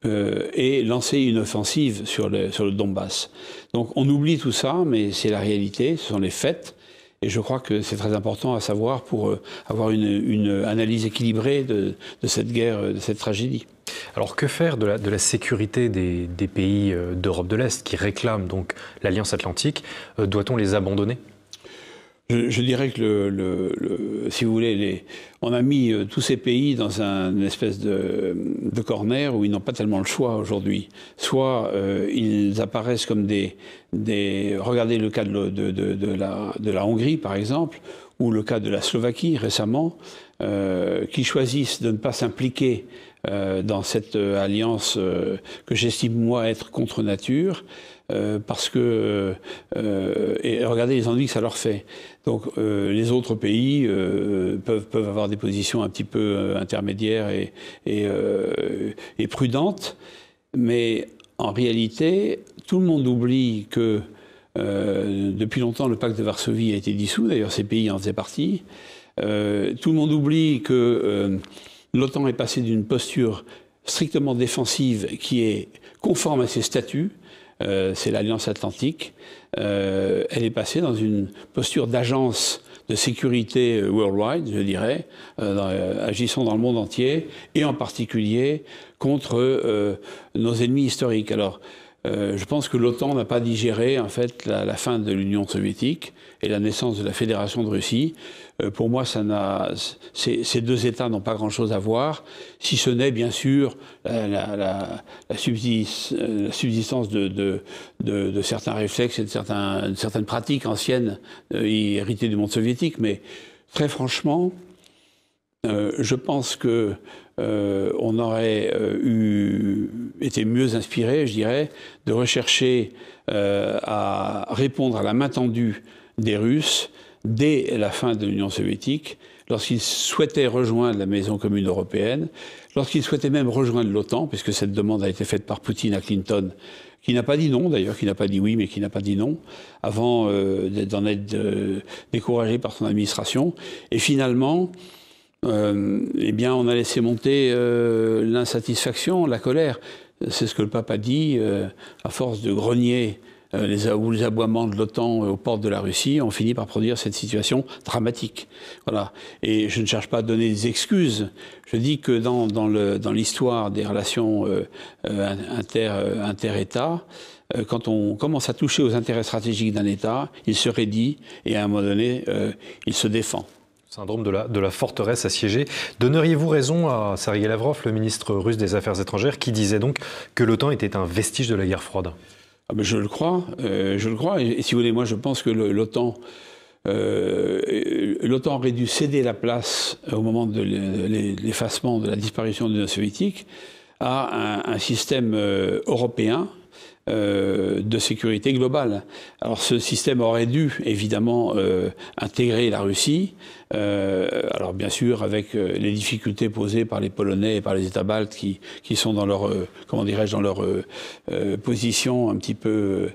aient lancé une offensive sur le Donbass. Donc on oublie tout ça, mais c'est la réalité, ce sont les faits. Et je crois que c'est très important à savoir pour avoir une analyse équilibrée de cette guerre, de cette tragédie. Alors que faire de la sécurité des pays d'Europe de l'Est qui réclament donc l'Alliance Atlantique? Doit-on les abandonner? Je dirais que, si vous voulez, on a mis tous ces pays dans une espèce de corner où ils n'ont pas tellement le choix aujourd'hui. Soit ils apparaissent comme regardez le cas de la Hongrie, par exemple, ou le cas de la Slovaquie récemment, qui choisissent de ne pas s'impliquer dans cette alliance que j'estime, moi, être contre nature, parce que et regardez les ennuis que ça leur fait. Donc les autres pays peuvent avoir des positions un petit peu intermédiaires et prudentes, mais en réalité, tout le monde oublie que depuis longtemps le pacte de Varsovie a été dissous, d'ailleurs ces pays en faisaient partie. Tout le monde oublie que l'OTAN est passée d'une posture strictement défensive qui est conforme à ses statuts, c'est l'Alliance Atlantique. Elle est passée dans une posture d'agence de sécurité worldwide, je dirais, agissant dans le monde entier, et en particulier contre nos ennemis historiques. Alors, je pense que l'OTAN n'a pas digéré en fait la fin de l'Union soviétique et la naissance de la Fédération de Russie. Pour moi, ces deux États n'ont pas grand-chose à voir, si ce n'est bien sûr la subsistance de certains réflexes et de certaines pratiques anciennes héritées du monde soviétique. Mais très franchement, Je pense que on aurait été mieux inspiré, je dirais, de rechercher à répondre à la main tendue des Russes dès la fin de l'Union soviétique, lorsqu'ils souhaitaient rejoindre la maison commune européenne, lorsqu'ils souhaitaient même rejoindre l'OTAN, puisque cette demande a été faite par Poutine à Clinton, qui n'a pas dit non d'ailleurs, qui n'a pas dit oui, mais qui n'a pas dit non, avant d'en être découragé par son administration. Et finalement, eh bien, on a laissé monter l'insatisfaction, la colère. C'est ce que le pape a dit, à force de grogner les aboiements de l'OTAN aux portes de la Russie, on finit par produire cette situation dramatique. Voilà. Et je ne cherche pas à donner des excuses. Je dis que dans l'histoire des relations inter-États, quand on commence à toucher aux intérêts stratégiques d'un État, il se raidit et à un moment donné, il se défend. Syndrome de la forteresse assiégée. Donneriez-vous raison à Sergueï Lavrov, le ministre russe des Affaires étrangères, qui disait donc que l'OTAN était un vestige de la guerre froide? Ah ben je le crois. Et si vous voulez, moi je pense que l'OTAN aurait dû céder la place au moment de l'effacement, de la disparition de l'Union soviétique, à un système européen de sécurité globale. Alors ce système aurait dû évidemment intégrer la Russie, alors bien sûr avec les difficultés posées par les Polonais et par les États baltes qui sont dans leur comment dirais-je, dans leur position un petit peu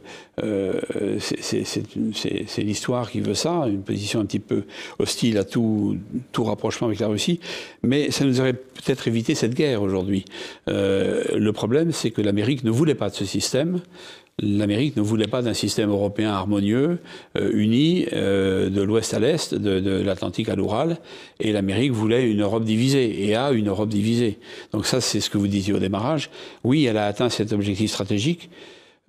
c'est l'histoire qui veut ça, une position un petit peu hostile à tout rapprochement avec la Russie, mais ça nous aurait peut-être évité cette guerre aujourd'hui. Le problème, c'est que l'Amérique ne voulait pas de ce système. L'Amérique ne voulait pas d'un système européen harmonieux, uni, de l'ouest à l'est, de l'Atlantique à l'Oural, et l'Amérique voulait une Europe divisée, et a une Europe divisée. Donc ça, c'est ce que vous disiez au démarrage. Oui, elle a atteint cet objectif stratégique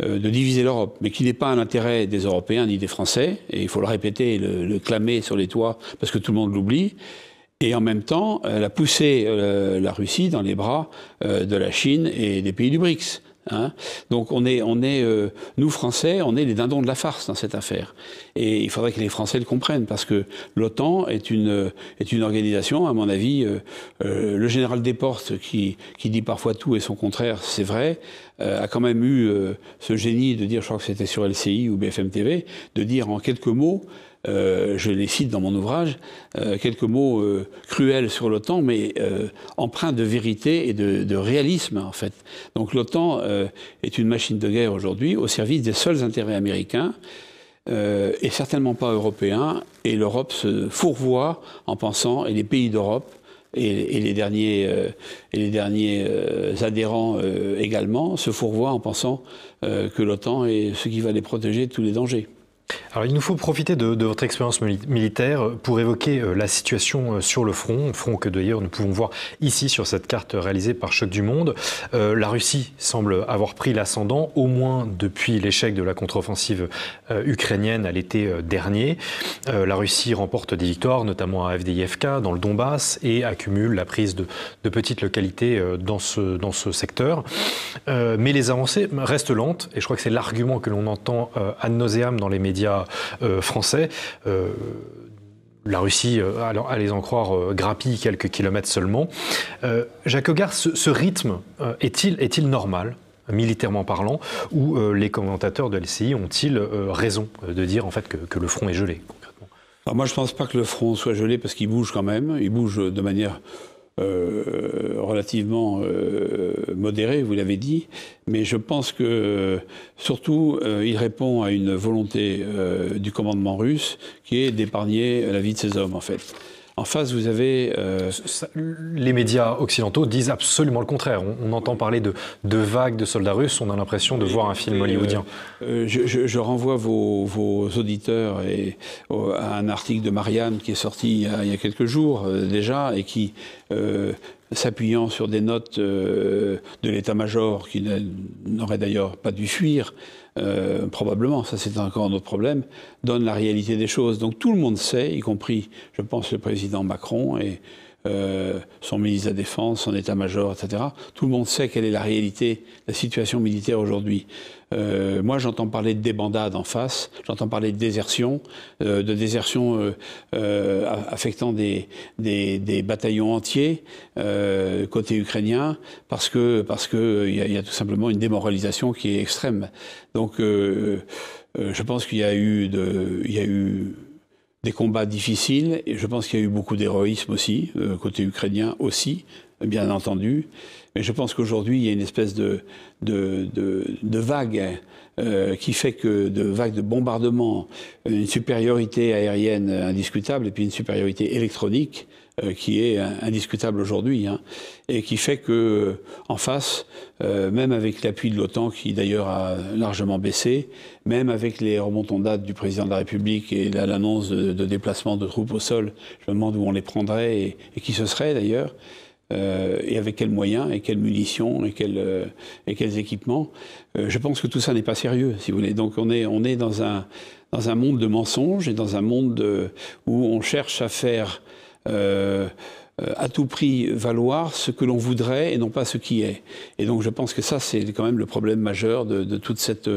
de diviser l'Europe, mais qui n'est pas un intérêt des Européens ni des Français, et il faut le répéter et le clamer sur les toits, parce que tout le monde l'oublie. Et en même temps, elle a poussé la Russie dans les bras de la Chine et des pays du BRICS. Hein. Donc nous Français, on est les dindons de la farce dans cette affaire. Et il faudrait que les Français le comprennent, parce que l'OTAN est une organisation, à mon avis, le général Desportes, qui dit parfois tout et son contraire, c'est vrai, a quand même eu ce génie de dire, je crois que c'était sur LCI ou BFM TV, de dire en quelques mots, je les cite dans mon ouvrage, quelques mots cruels sur l'OTAN, mais empreints de vérité et de réalisme, en fait. Donc l'OTAN est une machine de guerre aujourd'hui au service des seuls intérêts américains et certainement pas européens. Et l'Europe se fourvoie en pensant, et les pays d'Europe, et les derniers adhérents également, se fourvoient en pensant que l'OTAN est ce qui va les protéger de tous les dangers. Alors il nous faut profiter de votre expérience militaire pour évoquer la situation sur le front que d'ailleurs nous pouvons voir ici sur cette carte réalisée par Choc du Monde. La Russie semble avoir pris l'ascendant, au moins depuis l'échec de la contre-offensive ukrainienne à l'été dernier. La Russie remporte des victoires, notamment à Avdiivka, dans le Donbass, et accumule la prise de petites localités dans ce secteur. Mais les avancées restent lentes, et je crois que c'est l'argument que l'on entend ad nauseam dans les médias français. La Russie, à les en croire, grappille quelques kilomètres seulement. Jacques Hoggard, ce rythme est-il normal, militairement parlant, ou les commentateurs de LCI ont-ils raison de dire en fait que le front est gelé, concrètement? Alors moi, je ne pense pas que le front soit gelé, parce qu'il bouge quand même. Il bouge de manière relativement modéré, vous l'avez dit, mais je pense que surtout il répond à une volonté du commandement russe qui est d'épargner la vie de ses hommes, en fait. En face, vous avez... Les médias occidentaux disent absolument le contraire. On entend parler de vagues de soldats russes, on a l'impression de voir un film hollywoodien. Je renvoie vos auditeurs à un article de Marianne qui est sorti il y a quelques jours déjà, et qui, s'appuyant sur des notes de l'état-major qui n'aurait d'ailleurs pas dû fuir, probablement, ça c'est encore un autre problème, donne la réalité des choses. Donc tout le monde sait, y compris, je pense, le président Macron et son ministre de la Défense, son état-major, etc. Tout le monde sait quelle est la réalité, la situation militaire aujourd'hui. Moi, j'entends parler de débandade en face, j'entends parler de désertion affectant des bataillons entiers côté ukrainien, parce que y a tout simplement une démoralisation qui est extrême. Donc, je pense qu'il y a eu des combats difficiles, et je pense qu'il y a eu beaucoup d'héroïsme aussi, côté ukrainien aussi, bien entendu. Mais je pense qu'aujourd'hui, il y a une espèce de vague qui fait que de vagues de bombardement, une supériorité aérienne indiscutable, et puis une supériorité électronique qui est indiscutable aujourd'hui, hein, et qui fait que en face, même avec l'appui de l'OTAN, qui d'ailleurs a largement baissé, même avec les remontades du président de la République et l'annonce de déplacement de troupes au sol, je me demande où on les prendrait et qui ce serait d'ailleurs. Et avec quels moyens, et quelles munitions, et quels équipements. Je pense que tout ça n'est pas sérieux, si vous voulez. Donc on est dans un monde de mensonges et dans un monde où on cherche à faire à tout prix valoir ce que l'on voudrait et non pas ce qui est. Et donc je pense que ça, c'est quand même le problème majeur de toute cette...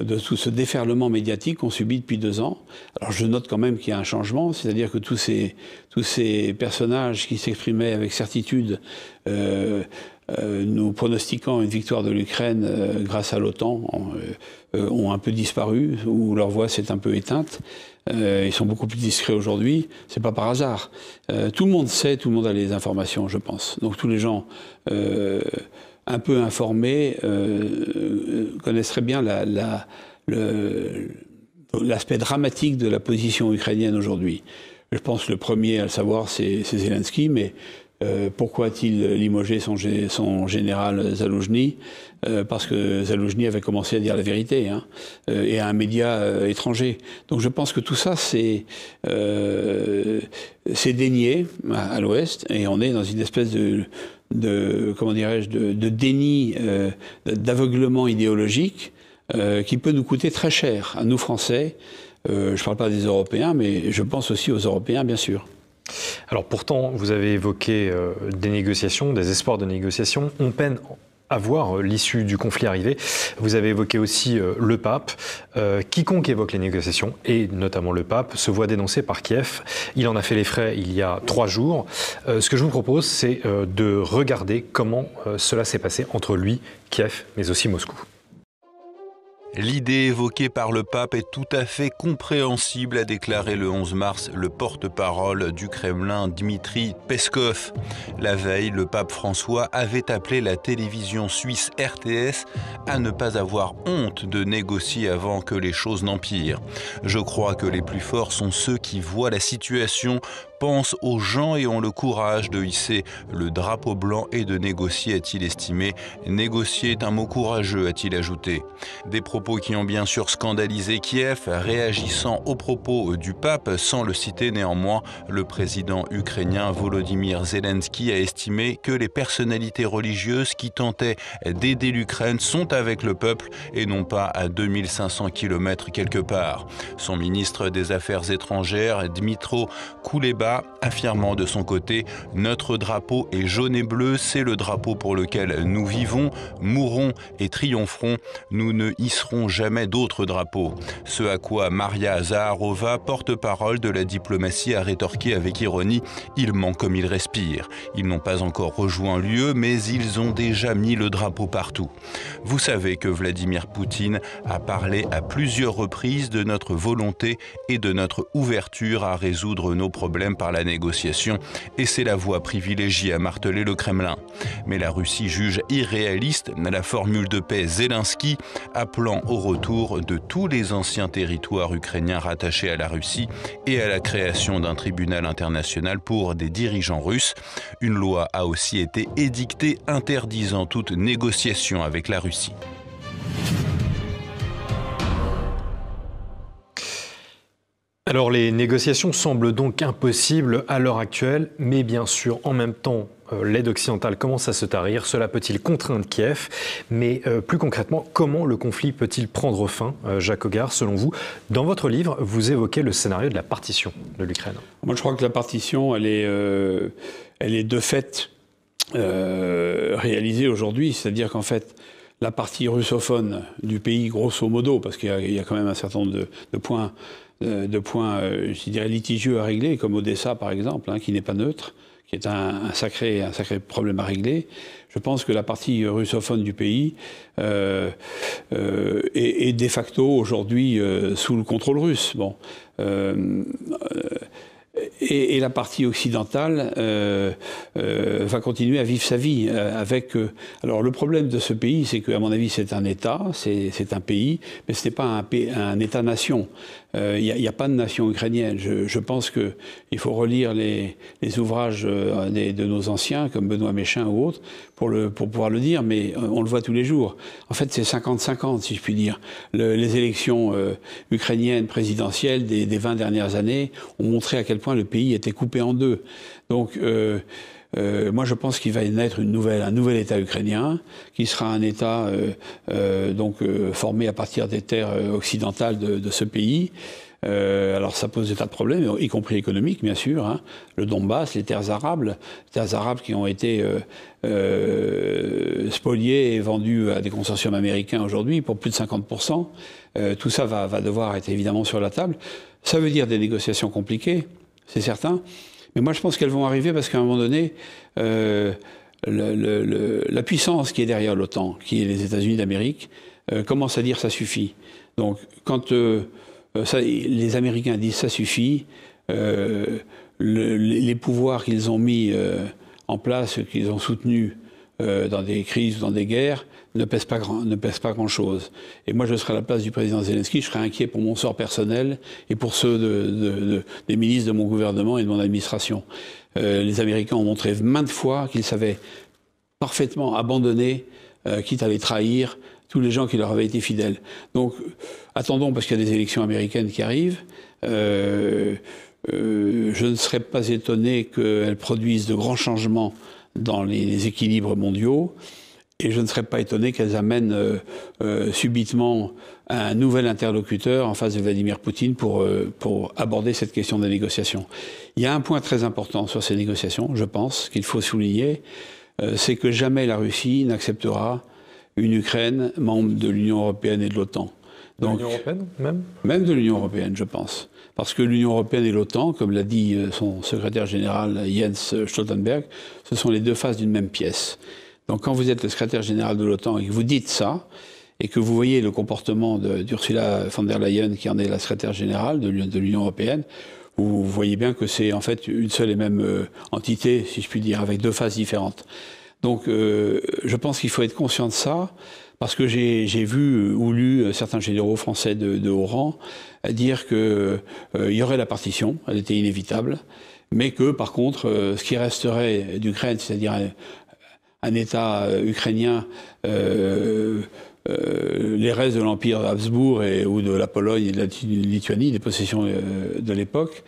de tout ce déferlement médiatique qu'on subit depuis 2 ans. Alors je note quand même qu'il y a un changement, c'est-à-dire que tous ces personnages qui s'exprimaient avec certitude, nous pronostiquant une victoire de l'Ukraine grâce à l'OTAN, ont un peu disparu, ou leur voix s'est un peu éteinte. Ils sont beaucoup plus discrets aujourd'hui. C'est pas par hasard. Tout le monde sait, tout le monde a les informations, je pense. Donc tous les gens un peu informés connaissent très bien l'aspect dramatique de la position ukrainienne aujourd'hui. Je pense que le premier à le savoir, c'est Zelensky, mais pourquoi a-t-il limogé son général Zaloujny? Parce que Zaloujny avait commencé à dire la vérité, hein, et à un média étranger. Donc je pense que tout ça, c'est dénié à l'Ouest, et on est dans une espèce comment dirais-je, de déni, d'aveuglement idéologique qui peut nous coûter très cher, à nous Français. Je ne parle pas des Européens, mais je pense aussi aux Européens, bien sûr. Alors pourtant, vous avez évoqué des négociations, des espoirs de négociations. On peine à voir l'issue du conflit arriver. Vous avez évoqué aussi le pape. Quiconque évoque les négociations, et notamment le pape, se voit dénoncé par Kiev. Il en a fait les frais il y a 3 jours. Ce que je vous propose, c'est de regarder comment cela s'est passé entre lui, Kiev, mais aussi Moscou. L'idée évoquée par le pape est tout à fait compréhensible, a déclaré le 11 mars le porte-parole du Kremlin, Dmitri Peskov. La veille, le pape François avait appelé la télévision suisse RTS à ne pas avoir honte de négocier avant que les choses n'empirent. Je crois que les plus forts sont ceux qui voient la situation, pensent aux gens et ont le courage de hisser le drapeau blanc et de négocier, a-t-il estimé. Négocier est un mot courageux, a-t-il ajouté. Des propos qui ont bien sûr scandalisé Kiev, réagissant aux propos du pape, sans le citer néanmoins, le président ukrainien Volodymyr Zelensky a estimé que les personnalités religieuses qui tentaient d'aider l'Ukraine sont avec le peuple et non pas à 2500 km quelque part. Son ministre des Affaires étrangères, Dmytro Kuleba, affirmant de son côté « Notre drapeau est jaune et bleu, c'est le drapeau pour lequel nous vivons, mourrons et triompherons. Nous ne hisserons jamais d'autres drapeaux ». Ce à quoi Maria Zaharova, porte-parole de la diplomatie, a rétorqué avec ironie « Ils mentent comme ils respirent. Ils n'ont pas encore rejoint l'UE, mais ils ont déjà mis le drapeau partout ». Vous savez que Vladimir Poutine a parlé à plusieurs reprises de notre volonté et de notre ouverture à résoudre nos problèmes par la négociation, et c'est la voie privilégiée, a martelé le Kremlin. Mais la Russie juge irréaliste la formule de paix Zelensky, appelant au retour de tous les anciens territoires ukrainiens rattachés à la Russie et à la création d'un tribunal international pour des dirigeants russes. Une loi a aussi été édictée interdisant toute négociation avec la Russie. Alors les négociations semblent donc impossibles à l'heure actuelle, mais bien sûr en même temps l'aide occidentale commence à se tarir. Cela peut-il contraindre Kiev? Mais plus concrètement, comment le conflit peut-il prendre fin, Jacques Hoggard, selon vous? Dans votre livre, vous évoquez le scénario de la partition de l'Ukraine. Moi, je crois que la partition, elle est de fait réalisée aujourd'hui. C'est-à-dire qu'en fait, la partie russophone du pays, grosso modo, parce qu'il y a quand même un certain nombre de points, je dirais, litigieux à régler, comme Odessa, par exemple, qui n'est pas neutre, qui est un sacré problème à régler. Je pense que la partie russophone du pays est de facto aujourd'hui sous le contrôle russe. Bon. Et la partie occidentale va continuer à vivre sa vie avec. Alors le problème de ce pays, c'est qu'à mon avis, c'est un État, c'est un pays, mais ce n'est pas un État-nation. Il n'y a pas de nation ukrainienne. Je pense qu'il faut relire les ouvrages de nos anciens, comme Benoît Méchain ou autres, pour pouvoir le dire, mais on le voit tous les jours. En fait, c'est 50-50, si je puis dire. Les élections ukrainiennes présidentielles des 20 dernières années ont montré à quel point le pays était coupé en deux. Donc, moi, je pense qu'il va naître un nouvel État ukrainien, qui sera un État formé à partir des terres occidentales de ce pays. Alors, ça pose des tas de problèmes, y compris économiques, bien sûr. Le Donbass, les terres arabes qui ont été spoliées et vendues à des consortiums américains aujourd'hui pour plus de 50%. Tout ça va devoir être évidemment sur la table. Ça veut dire des négociations compliquées, c'est certain. Mais moi, je pense qu'elles vont arriver parce qu'à un moment donné, la puissance qui est derrière l'OTAN, qui est les États-Unis d'Amérique, commence à dire ça suffit. Donc, quand les Américains disent ça suffit, les pouvoirs qu'ils ont mis en place, qu'ils ont soutenus dans des crises ou dans des guerres, ne pèsent pas grand-chose. Et moi, je serais à la place du président Zelensky, je serais inquiet pour mon sort personnel et pour ceux des ministres de mon gouvernement et de mon administration. Les Américains ont montré maintes fois qu'ils savaient parfaitement abandonner, quitte à les trahir, tous les gens qui leur avaient été fidèles. Donc, attendons, parce qu'il y a des élections américaines qui arrivent. Je ne serais pas étonné qu'elles produisent de grands changements dans les équilibres mondiaux. Et je ne serais pas étonné qu'elles amènent subitement un nouvel interlocuteur en face de Vladimir Poutine pour aborder cette question des négociations. Il y a un point très important sur ces négociations, je pense, qu'il faut souligner, c'est que jamais la Russie n'acceptera une Ukraine membre de l'Union européenne et de l'OTAN. De l'Union européenne, même ? Même de l'Union européenne, je pense. Parce que l'Union européenne et l'OTAN, comme l'a dit son secrétaire général Jens Stoltenberg, ce sont les deux faces d'une même pièce. Donc quand vous êtes le secrétaire général de l'OTAN et que vous dites ça, et que vous voyez le comportement d'Ursula von der Leyen, qui en est la secrétaire générale de l'Union européenne, vous voyez bien que c'est en fait une seule et même entité, si je puis dire, avec deux faces différentes. Donc je pense qu'il faut être conscient de ça, parce que j'ai vu ou lu certains généraux français de haut rang dire qu'il y aurait la partition, elle était inévitable, mais que par contre, ce qui resterait d'Ukraine, c'est-à-dire un État ukrainien, les restes de l'Empire Habsbourg ou de la Pologne et de la Lituanie, des possessions de l'époque,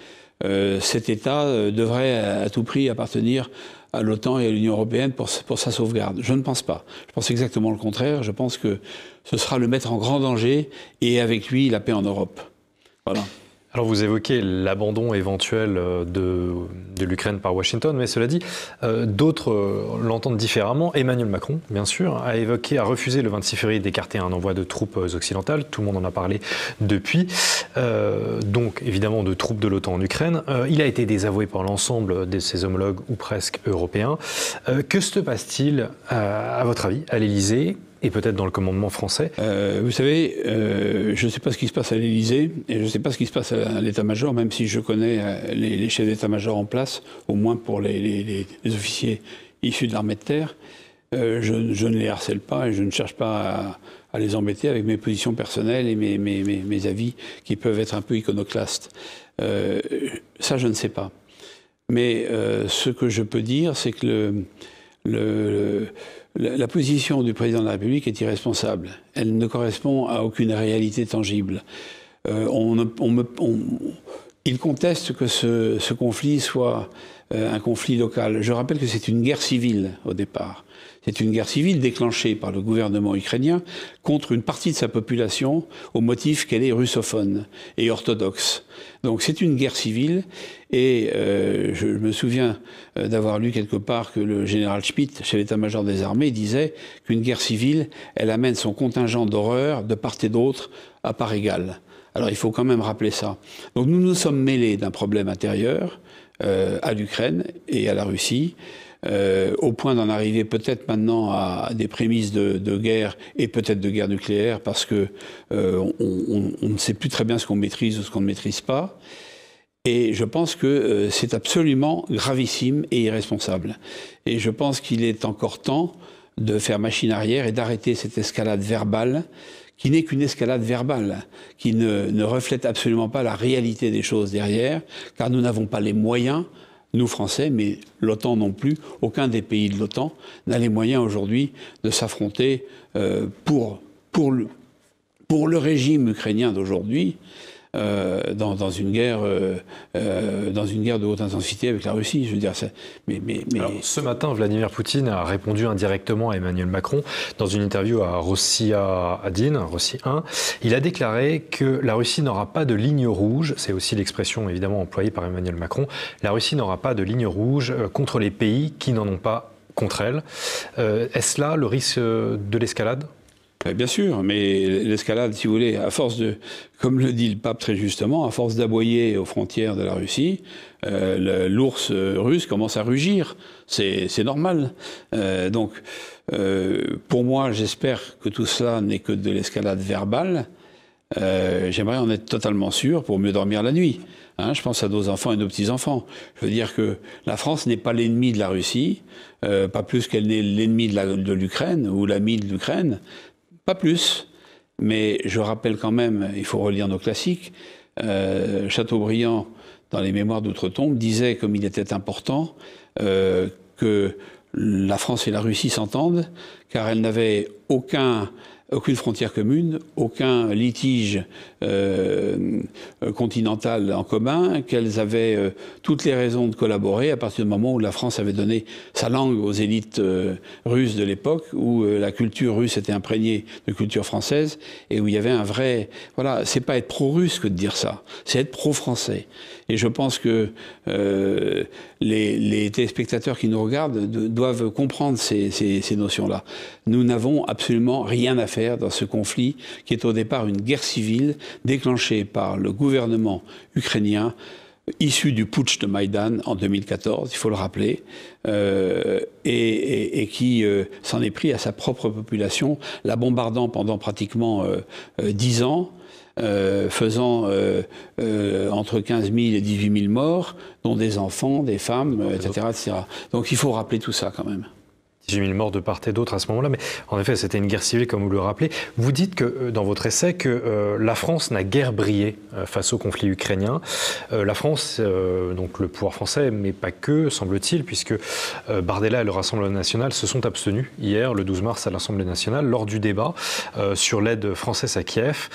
cet État devrait à tout prix appartenir à l'OTAN et à l'Union européenne pour sa sauvegarde. Je ne pense pas. Je pense exactement le contraire. Je pense que ce sera le mettre en grand danger et avec lui la paix en Europe. Voilà. Alors vous évoquez l'abandon éventuel de l'Ukraine par Washington, mais cela dit, d'autres l'entendent différemment. Emmanuel Macron, bien sûr, a refusé le 26 février d'écarter un envoi de troupes occidentales. Tout le monde en a parlé depuis. Donc évidemment de troupes de l'OTAN en Ukraine. Il a été désavoué par l'ensemble de ses homologues, ou presque européens. Que se passe-t-il, à votre avis, à l'Élysée ? Et peut-être dans le commandement français. Vous savez, je ne sais pas ce qui se passe à l'Élysée et je ne sais pas ce qui se passe à l'état-major, même si je connais les chefs d'état-major en place, au moins pour les officiers issus de l'armée de terre. Je ne les harcèle pas et je ne cherche pas à les embêter avec mes positions personnelles et mes avis qui peuvent être un peu iconoclastes. Ça, je ne sais pas. Mais ce que je peux dire, c'est que la position du président de la République est irresponsable. Elle ne correspond à aucune réalité tangible. il conteste que ce conflit soit un conflit local. Je rappelle que c'est une guerre civile au départ. C'est une guerre civile déclenchée par le gouvernement ukrainien contre une partie de sa population au motif qu'elle est russophone et orthodoxe. Donc c'est une guerre civile et je me souviens d'avoir lu quelque part que le général Schmitt, chef d'état-major des armées, disait qu'une guerre civile, elle amène son contingent d'horreur de part et d'autre à part égale. Alors il faut quand même rappeler ça. Donc nous nous sommes mêlés d'un problème intérieur à l'Ukraine et à la Russie, au point d'en arriver peut-être maintenant à des prémices de guerre et peut-être de guerre nucléaire parce que on ne sait plus très bien ce qu'on maîtrise ou ce qu'on ne maîtrise pas. Et je pense que c'est absolument gravissime et irresponsable. Et je pense qu'il est encore temps de faire machine arrière et d'arrêter cette escalade verbale qui n'est qu'une escalade verbale, qui ne reflète absolument pas la réalité des choses derrière, car nous n'avons pas les moyens, nous Français, mais l'OTAN non plus, aucun des pays de l'OTAN n'a les moyens aujourd'hui de s'affronter pour le régime ukrainien d'aujourd'hui, dans une guerre de haute intensité avec la Russie. Je veux dire, Alors, ce matin, Vladimir Poutine a répondu indirectement à Emmanuel Macron dans une interview à Rossiya 1. Il a déclaré que la Russie n'aura pas de ligne rouge. C'est aussi l'expression évidemment employée par Emmanuel Macron. La Russie n'aura pas de ligne rouge contre les pays qui n'en ont pas contre elle. Est-ce là le risque de l'escalade ? Bien sûr, mais l'escalade, si vous voulez, à force de, comme le dit le pape très justement, à force d'aboyer aux frontières de la Russie, l'ours russe commence à rugir. C'est normal. Donc, pour moi, j'espère que tout cela n'est que de l'escalade verbale. J'aimerais en être totalement sûr pour mieux dormir la nuit. Je pense à nos enfants et nos petits-enfants. Je veux dire que la France n'est pas l'ennemi de la Russie, pas plus qu'elle n'est l'ennemi de l'Ukraine ou l'ami de l'Ukraine. Pas plus, mais je rappelle quand même, il faut relire nos classiques, Chateaubriand, dans les Mémoires d'Outre-Tombe, disait, comme il était important, que la France et la Russie s'entendent, car elles n'avaient aucune frontière commune, aucun litige continental en commun, qu'elles avaient toutes les raisons de collaborer à partir du moment où la France avait donné sa langue aux élites russes de l'époque, où la culture russe était imprégnée de culture française, et où il y avait un vrai... Voilà, c'est pas être pro-russe que de dire ça, c'est être pro-français. Et je pense que les téléspectateurs qui nous regardent doivent comprendre ces notions-là. Nous n'avons absolument rien à faire dans ce conflit qui est au départ une guerre civile déclenchée par le gouvernement ukrainien issu du putsch de Maïdan en 2014, il faut le rappeler, et qui s'en est pris à sa propre population, la bombardant pendant pratiquement 10 ans, faisant entre 15 000 et 18 000 morts, dont des enfants, des femmes, etc., etc. Donc il faut rappeler tout ça quand même. 18 000 morts de part et d'autre à ce moment-là, mais en effet c'était une guerre civile comme vous le rappelez. Vous dites que dans votre essai que la France n'a guère brillé face au conflit ukrainien. La France, donc le pouvoir français, mais pas que, semble-t-il, puisque Bardella et le Rassemblement national se sont abstenus hier, le 12 mars, à l'Assemblée nationale, lors du débat sur l'aide française à Kiev.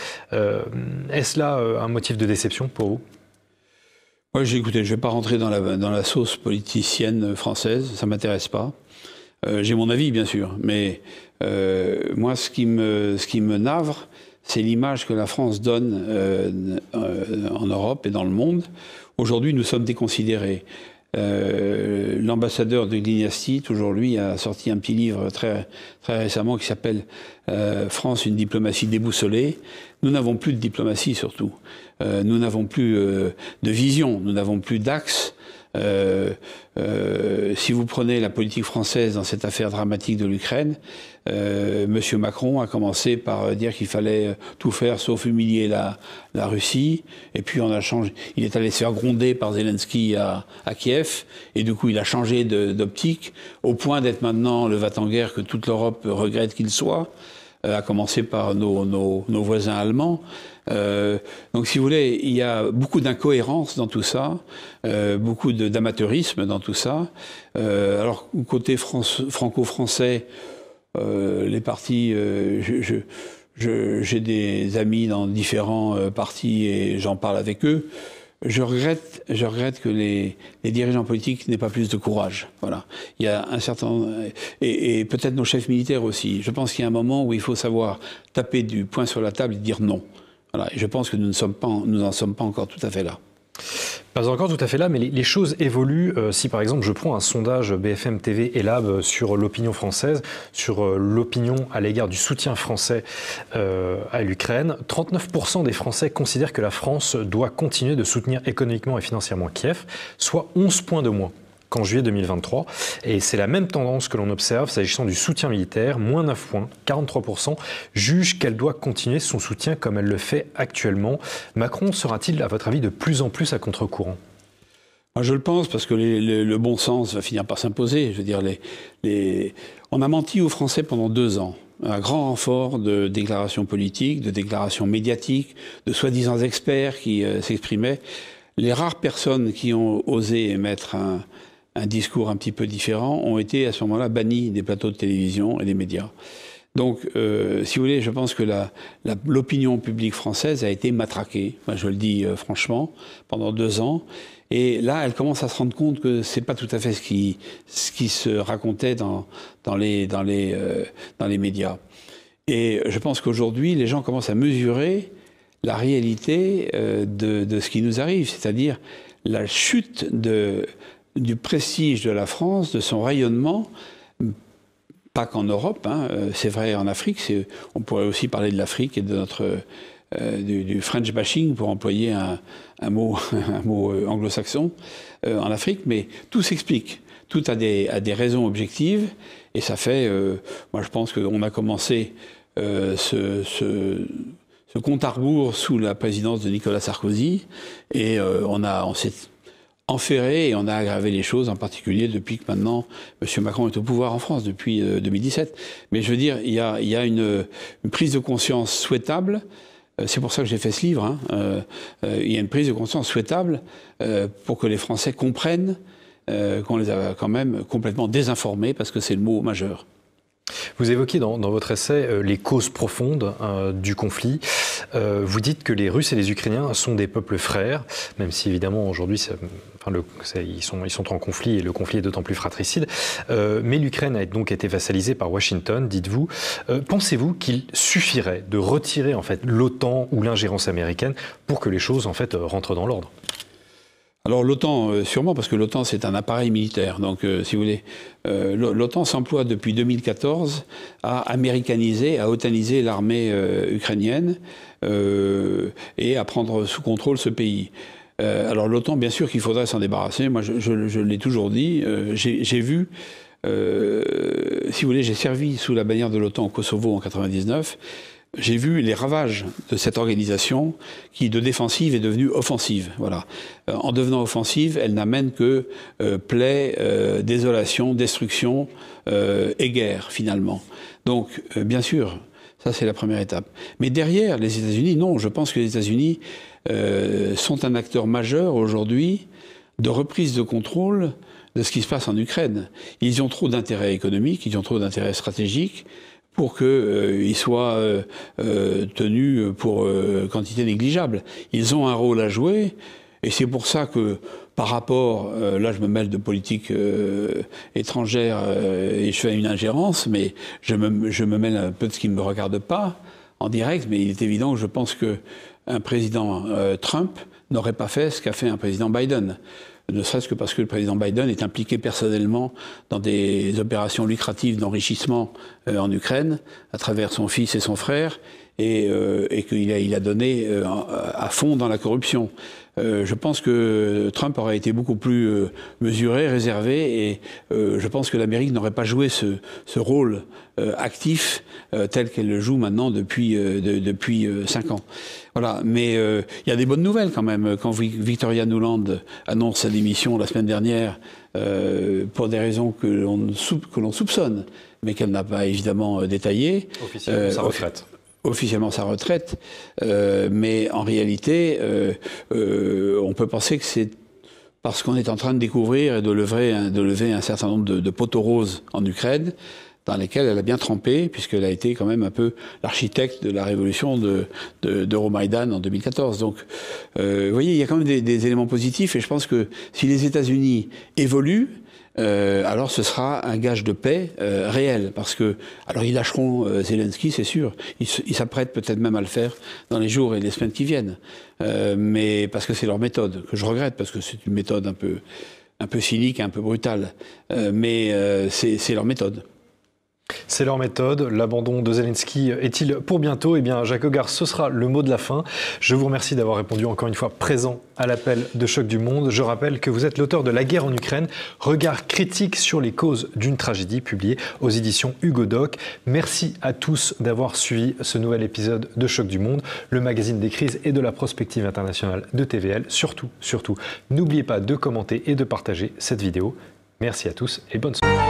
Est-ce là un motif de déception pour vous ? Moi, écoutez, je ne vais pas rentrer dans la sauce politicienne française, ça ne m'intéresse pas. J'ai mon avis, bien sûr, mais moi, ce qui me navre, c'est l'image que la France donne en Europe et dans le monde. Aujourd'hui, nous sommes déconsidérés. L'ambassadeur de Glignastit, aujourd'hui, a sorti un petit livre très, très récemment qui s'appelle « France, une diplomatie déboussolée ». Nous n'avons plus de diplomatie, surtout. Nous n'avons plus de vision, nous n'avons plus d'axe. Si vous prenez la politique française dans cette affaire dramatique de l'Ukraine, Monsieur Macron a commencé par dire qu'il fallait tout faire sauf humilier la Russie, et puis on a changé. Il est allé se faire gronder par Zelensky à Kiev, et du coup il a changé d'optique au point d'être maintenant le va-t-en-guerre que toute l'Europe regrette qu'il soit, à commencer par nos voisins allemands. Donc, si vous voulez, il y a beaucoup d'incohérence dans tout ça, beaucoup d'amateurisme dans tout ça. Alors, côté franco-français, les partis, j'ai des amis dans différents partis et j'en parle avec eux. je regrette que les dirigeants politiques n'aient pas plus de courage. Voilà. Il y a un certain... Et peut-être nos chefs militaires aussi. Je pense qu'il y a un moment où il faut savoir taper du poing sur la table et dire non. Voilà. Et je pense que nous n'en sommes pas encore tout à fait là. Pas encore tout à fait là, mais les choses évoluent. Si par exemple je prends un sondage BFM TV et Lab sur l'opinion française, sur l'opinion à l'égard du soutien français à l'Ukraine, 39% des Français considèrent que la France doit continuer de soutenir économiquement et financièrement Kiev, soit 11 points de moins qu'en juillet 2023. Et c'est la même tendance que l'on observe s'agissant du soutien militaire, moins 9 points, 43% jugent qu'elle doit continuer son soutien comme elle le fait actuellement. Macron sera-t-il, à votre avis, de plus en plus à contre-courant ? Je le pense, parce que le bon sens va finir par s'imposer. Je veux dire, on a menti aux Français pendant 2 ans. Un grand renfort de déclarations politiques, de déclarations médiatiques, de soi-disant experts qui s'exprimaient. Les rares personnes qui ont osé émettre un discours un petit peu différent ont été à ce moment-là bannis des plateaux de télévision et des médias. Donc, si vous voulez, je pense que l'opinion publique française a été matraquée, je le dis franchement, pendant 2 ans. Et là, elle commence à se rendre compte que c'est pas tout à fait ce qui se racontait dans les médias. Et je pense qu'aujourd'hui, les gens commencent à mesurer la réalité de ce qui nous arrive, c'est-à-dire la chute du prestige de la France, de son rayonnement, pas qu'en Europe, hein, c'est vrai en Afrique, on pourrait aussi parler de l'Afrique et de du French bashing, pour employer un mot anglo-saxon, en Afrique, mais tout s'explique. Tout a des raisons objectives, et ça fait, moi je pense qu'on a commencé ce compte à rebours sous la présidence de Nicolas Sarkozy, et on s'est enferré et on a aggravé les choses, en particulier depuis que maintenant M. Macron est au pouvoir en France, depuis 2017. Mais je veux dire, il y a une prise de conscience souhaitable. C'est pour ça que j'ai fait ce livre. Hein. Il y a une prise de conscience souhaitable pour que les Français comprennent qu'on les a quand même complètement désinformés, parce que c'est le mot majeur. Vous évoquez dans votre essai les causes profondes du conflit. Vous dites que les Russes et les Ukrainiens sont des peuples frères, même si évidemment aujourd'hui ils sont en conflit et le conflit est d'autant plus fratricide. Mais l'Ukraine a donc été vassalisée par Washington, dites-vous. Pensez-vous qu'il suffirait de retirer en fait l'OTAN ou l'ingérence américaine pour que les choses en fait rentrent dans l'ordre ? Alors l'OTAN, sûrement, parce que l'OTAN c'est un appareil militaire. Donc si vous voulez, l'OTAN s'emploie depuis 2014 à américaniser, à otaniser l'armée ukrainienne et à prendre sous contrôle ce pays. Alors l'OTAN, bien sûr qu'il faudrait s'en débarrasser. Moi je l'ai toujours dit. J'ai vu, si vous voulez, j'ai servi sous la bannière de l'OTAN au Kosovo en 1999. J'ai vu les ravages de cette organisation qui, de défensive, est devenue offensive. Voilà. En devenant offensive, elle n'amène que plaies, désolation, destruction et guerre, finalement. Donc, bien sûr, ça c'est la première étape. Mais derrière, les États-Unis, non, je pense que les États-Unis sont un acteur majeur aujourd'hui de reprise de contrôle de ce qui se passe en Ukraine. Ils ont trop d'intérêts économiques, ils ont trop d'intérêts stratégiques pour qu'ils soient tenus pour quantité négligeable. Ils ont un rôle à jouer, et c'est pour ça que, par rapport, là je me mêle de politique étrangère et je fais une ingérence, mais je me mêle un peu de ce qui ne me regarde pas en direct, mais il est évident que je pense qu'un président Trump n'aurait pas fait ce qu'a fait un président Biden. Ne serait-ce que parce que le président Biden est impliqué personnellement dans des opérations lucratives d'enrichissement en Ukraine, à travers son fils et son frère, et qu'il a donné à fond dans la corruption. Je pense que Trump aurait été beaucoup plus mesuré, réservé, et je pense que l'Amérique n'aurait pas joué ce rôle actif tel qu'elle le joue maintenant depuis 5 ans. Voilà, mais il y a des bonnes nouvelles quand même. Quand Victoria Nuland annonce sa démission la semaine dernière, pour des raisons que l'on soupçonne, mais qu'elle n'a pas évidemment détaillées. Officiellement sa retraite. Officiellement sa retraite, mais en réalité, on peut penser que c'est parce qu'on est en train de découvrir et de lever un certain nombre de poteaux roses en Ukraine, dans lesquelles elle a bien trempé, puisqu'elle a été quand même un peu l'architecte de la révolution d'Euromaïdan en 2014. Donc, vous voyez, il y a quand même des éléments positifs, et je pense que si les États-Unis évoluent, alors ce sera un gage de paix réel, parce que alors ils lâcheront Zelensky, c'est sûr. Ils s'apprêtent peut-être même à le faire dans les jours et les semaines qui viennent, mais parce que c'est leur méthode, que je regrette, parce que c'est une méthode un peu cynique, un peu brutale, mais c'est leur méthode. C'est leur méthode. L'abandon de Zelensky est-il pour bientôt? Eh bien, Jacques Hogarth, ce sera le mot de la fin. Je vous remercie d'avoir répondu encore une fois présent à l'appel de Choc du Monde. Je rappelle que vous êtes l'auteur de La guerre en Ukraine, regard critique sur les causes d'une tragédie, publié aux éditions Hugo Doc. Merci à tous d'avoir suivi ce nouvel épisode de Choc du Monde, le magazine des crises et de la prospective internationale de TVL. Surtout, n'oubliez pas de commenter et de partager cette vidéo. Merci à tous et bonne soirée.